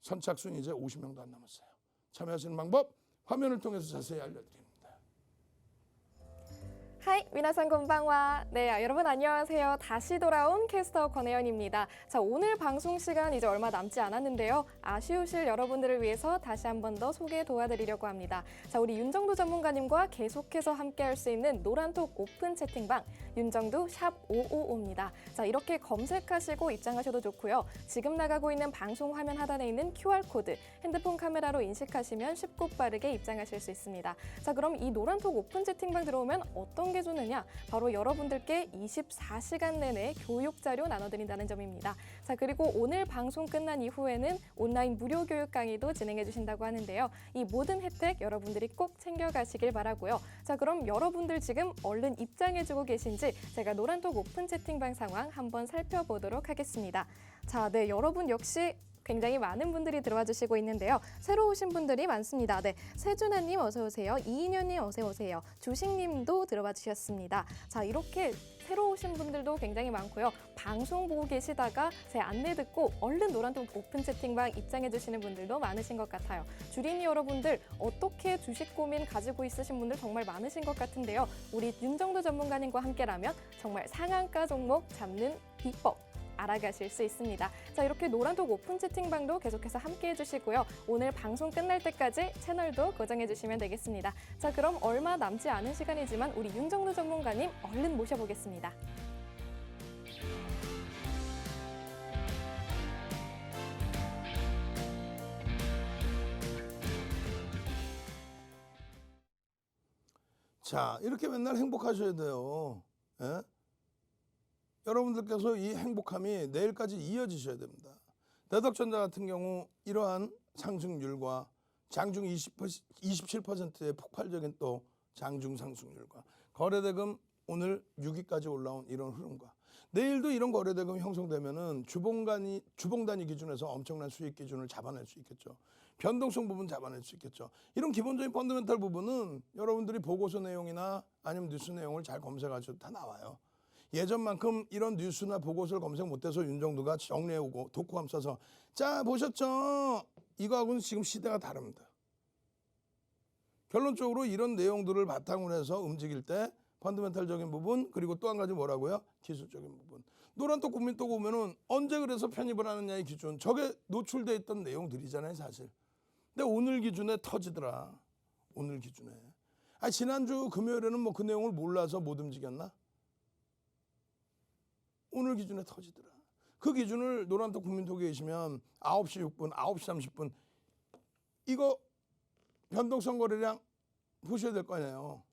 선착순 이제 50명도 안 남았어요. 참여하시는 방법 화면을 통해서 자세히 알려드립니다. 하이, 미나상 곤방와. 네, 여러분 안녕하세요. 다시 돌아온 캐스터 권혜연입니다. 자, 오늘 방송 시간 이제 얼마 남지 않았는데요. 아쉬우실 여러분들을 위해서 다시 한 번 더 소개 도와드리려고 합니다. 자, 우리 윤정도 전문가님과 계속해서 함께할 수 있는 노란톡 오픈 채팅방 윤정도 샵 555입니다. 자, 이렇게 검색하시고 입장하셔도 좋고요. 지금 나가고 있는 방송 화면 하단에 있는 QR코드 핸드폰 카메라로 인식하시면 쉽고 빠르게 입장하실 수 있습니다. 자, 그럼 이 노란톡 오픈 채팅방 들어오면 어떤 게 주느냐? 바로 여러분들께 24시간 내내 교육 자료 나눠드린다는 점입니다. 자, 그리고 오늘 방송 끝난 이후에는 온라인 무료 교육 강의도 진행해 주신다고 하는데요. 이 모든 혜택 여러분들이 꼭 챙겨가시길 바라고요. 자, 그럼 여러분들 지금 얼른 입장해주고 계신지 제가 노란톡 오픈 채팅방 상황 한번 살펴보도록 하겠습니다. 자, 네, 여러분 역시 굉장히 많은 분들이 들어와 주시고 있는데요. 새로 오신 분들이 많습니다. 네, 세준아님 어서 오세요. 이인현님 어서 오세요. 주식님도 들어와 주셨습니다. 자, 이렇게 새로 오신 분들도 굉장히 많고요. 방송 보고 계시다가 제 안내 듣고 얼른 노란톡 오픈 채팅방 입장해 주시는 분들도 많으신 것 같아요. 주린이 여러분들 어떻게 주식 고민 가지고 있으신 분들 정말 많으신 것 같은데요. 우리 윤정도 전문가님과 함께라면 정말 상한가 종목 잡는 비법 알아가실 수 있습니다. 자, 이렇게 노란톡 오픈 채팅방도 계속해서 함께 해주시고요. 오늘 방송 끝날 때까지 채널도 고정해주시면 되겠습니다. 자, 그럼 얼마 남지 않은 시간이지만 우리 윤정도 전문가님 얼른 모셔보겠습니다. 자, 이렇게 맨날 행복하셔야 돼요. 예? 여러분들께서 이 행복함이 내일까지 이어지셔야 됩니다. 대덕전자 같은 경우 이러한 상승률과 장중 27%의 폭발적인 또 장중 상승률과 거래대금 오늘 6위까지 올라온 이런 흐름과 내일도 이런 거래대금이 형성되면은 주봉 단위 기준에서 엄청난 수익 기준을 잡아낼 수 있겠죠. 변동성 부분 잡아낼 수 있겠죠. 이런 기본적인 펀더멘탈 부분은 여러분들이 보고서 내용이나 아니면 뉴스 내용을 잘 검색하셔도 다 나와요. 예전만큼 이런 뉴스나 보고서를 검색 못해서 윤정도가 정리해오고 독후감 써서 자 보셨죠? 이거하고는 지금 시대가 다릅니다. 결론적으로 이런 내용들을 바탕으로 해서 움직일 때 펀더멘탈적인 부분 그리고 또 한 가지 뭐라고요? 기술적인 부분. 노란톡 국민톡 오면은 언제 그래서 편입을 하느냐의 기준 저게 노출돼 있던 내용들이잖아요 사실. 근데 오늘 기준에 터지더라. 오늘 기준에. 지난주 금요일에는 뭐 그 내용을 몰라서 못 움직였나? 오늘 기준에 터지더라. 그 기준을 노란톡 국민톡에 계시면 9시 6분, 9시 30분 이거 변동성 거래량 보셔야 될 거 아니에요.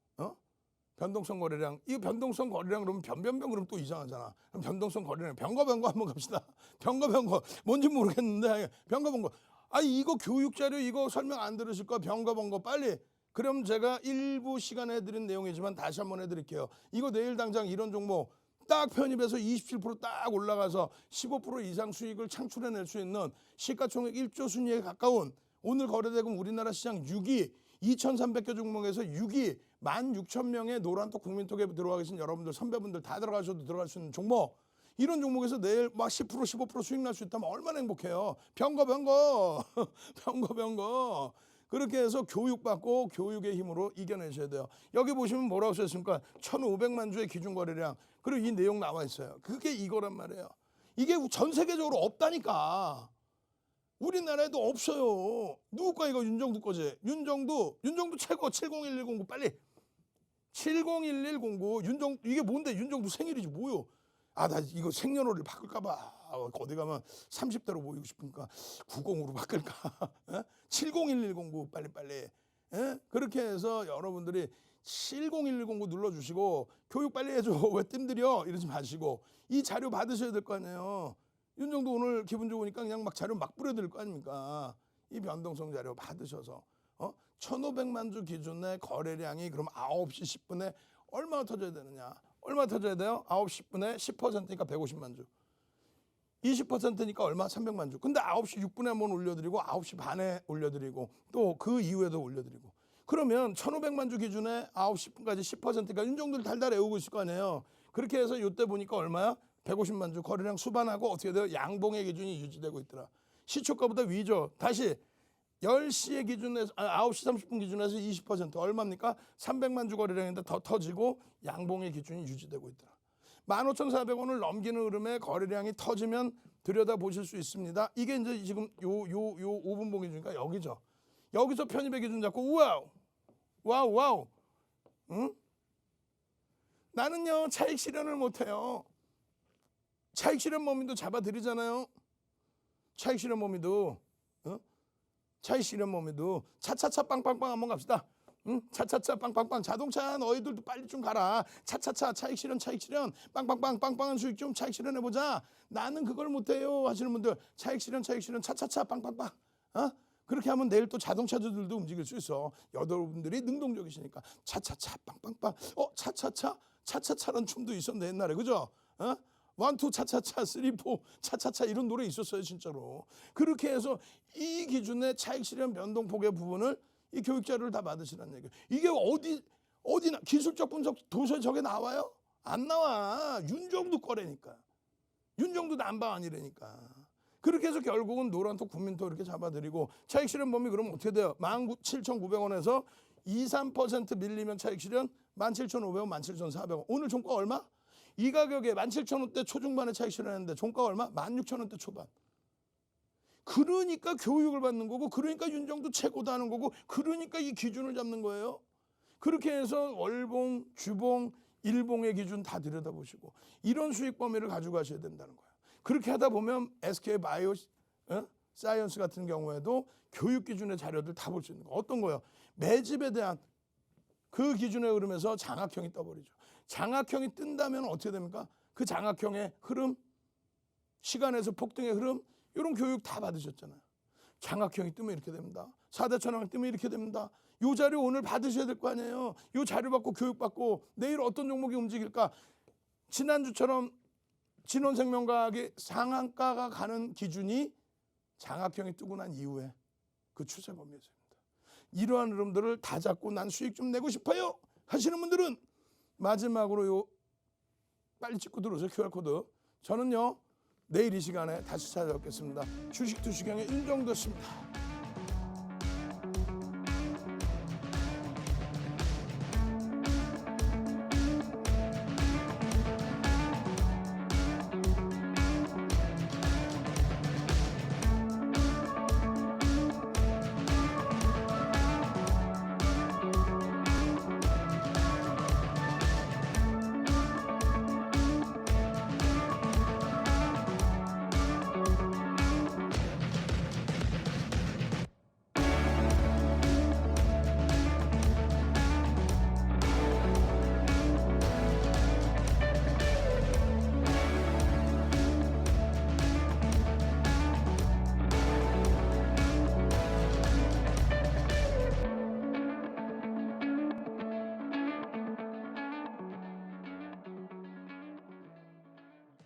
변동성 거래량. 이 변동성 거래량 그러면 변변변 그러면 또 이상하잖아. 그럼 변동성 거래량 변거 한번 갑시다. 변거 뭔지 모르겠는데 변거. 아니 이거 교육 자료 이거 설명 안 들으실 거 변거 빨리. 그럼 제가 일부 시간에 해드린 내용이지만 다시 한번 해드릴게요. 이거 내일 당장 이런 종목 딱 편입해서 27%딱 올라가서 15% 이상 수익을 창출해낼 수 있는 시가총액 1조 순위에 가까운 오늘 거래대금 우리나라 시장 6위 2,300개 종목에서 6위 16,000명의 노란톡 국민톡에 들어와 계신 여러분들 선배분들 다 들어가셔도 들어갈 수 있는 종목 이런 종목에서 내일 막 10% 15% 수익 날 수 있다면 얼마나 행복해요. 변거 그렇게 해서 교육받고 교육의 힘으로 이겨내셔야 돼요. 여기 보시면 뭐라고 써있습니까? 1,500만 주의 기준 거래량. 그리고 이 내용 나와 있어요. 그게 이거란 말이에요. 이게 전 세계적으로 없다니까. 우리나라에도 없어요. 누구 거 이거 윤정두 거지? 윤정두 최고 70110 빨리. 70110 이게 뭔데? 윤정두 생일이지 뭐요? 아, 나 이거 생년월일 바꿀까 봐. 어디 가면 30대로 보이고 싶으니까 90으로 바꿀까. 70110 빨리. 에? 그렇게 해서 여러분들이 70110 눌러주시고 교육 빨리 해줘. 왜 뜸들여? 이러지 마시고 이 자료 받으셔야 될 거 아니에요. 윤정도 오늘 기분 좋으니까 그냥 막 자료 막 뿌려드릴 거 아닙니까? 이 변동성 자료 받으셔서 1,500만 주 기준의 거래량이 그럼 9시 10분에 얼마나 터져야 되느냐? 얼마 터져야 돼요? 9시 10분에 10%니까 150만 주. 20%니까 얼마? 300만 주. 근데 9시 6분에 한번 올려드리고 9시 반에 올려드리고 또 그 이후에도 올려드리고. 그러면 1,500만 주 기준에 9시 10분까지 10%가 윤정도를 달달 외우고 있을 거 아니에요. 그렇게 해서 이때 보니까 얼마야? 150만 주 거래량 수반하고 어떻게 돼요? 양봉의 기준이 유지되고 있더라. 시초가보다 위죠. 다시 10시의 기준에서 9시 30분 기준에서 20% 얼마입니까? 300만 주 거래량인데 더 터지고 양봉의 기준이 유지되고 있더라. 15,400원을 넘기는 흐름에 거래량이 터지면 들여다보실 수 있습니다. 이게 이제 지금 요 5분 봉 기준이니까 여기죠. 여기서 편입의 기준 잡고 와우. 응? 나는요 차익 실현을 못해요. 차익 실현 범위도 잡아드리잖아요. 차익 실현 범위도 차익 실현 범위도 차차차 빵빵빵 한번 갑시다. 응? 차차차 빵빵빵 자동차 너희들도 빨리 좀 가라. 차차차 차익 실현 빵빵빵 빵빵한 수익 좀 차익 실현 해보자. 나는 그걸 못해요 하시는 분들 차익 실현 차차차 빵빵빵 그렇게 하면 내일 또 자동차주들도 움직일 수 있어. 여러분들이 능동적이시니까 차차차 빵빵빵 차차차라는 춤도 있었는데 옛날에 그죠? 원투 차차차 쓰리포 차차차 이런 노래 있었어요 진짜로. 그렇게 해서 이 기준의 차익 실현 변동폭의 부분을 이 교육 자료를 다 받으시라는 얘기예요. 이게 어디나 기술적 분석 도서에 저게 나와요? 안 나와. 윤정도 거래니까. 윤정도 난방 아니라니까. 그렇게 해서 결국은 노란톡 국민톡 이렇게 잡아드리고 차익 실현 범위 그러면 어떻게 돼요? 17,900원에서 2, 3% 밀리면 차익 실현 17,500원, 17,400원. 오늘 종가 얼마? 이 가격에 17,000원대 초중반에 차익 실현했는데 종가 얼마? 16,000원대 초반. 그러니까 교육을 받는 거고 그러니까 윤정도 최고다 하는 거고 그러니까 이 기준을 잡는 거예요. 그렇게 해서 월봉, 주봉, 일봉의 기준 다 들여다보시고 이런 수익 범위를 가지고 가셔야 된다는 거예요. 그렇게 하다 보면 SK 바이오 사이언스 같은 경우에도 교육 기준의 자료들 다 볼 수 있는 거. 어떤 거요? 매집에 대한 그 기준의 흐름에서 장악형이 떠버리죠. 장악형이 뜬다면 어떻게 됩니까? 그 장악형의 흐름, 시간에서 폭등의 흐름 이런 교육 다 받으셨잖아요. 장악형이 뜨면 이렇게 됩니다. 4대 천왕이 뜨면 이렇게 됩니다. 이 자료 오늘 받으셔야 될 거 아니에요. 이 자료 받고 교육 받고 내일 어떤 종목이 움직일까? 지난주처럼 진원생명과학의 상한가가 가는 기준이 장악형이 뜨고 난 이후에 그 추세 범위에서입니다. 이러한 흐름들을 다 잡고 난 수익 좀 내고 싶어요 하시는 분들은 마지막으로 요 빨리 찍고 들어오세요. QR코드. 저는요 내일 이 시간에 다시 찾아뵙겠습니다. 주식 투시경의 윤정도였습니다.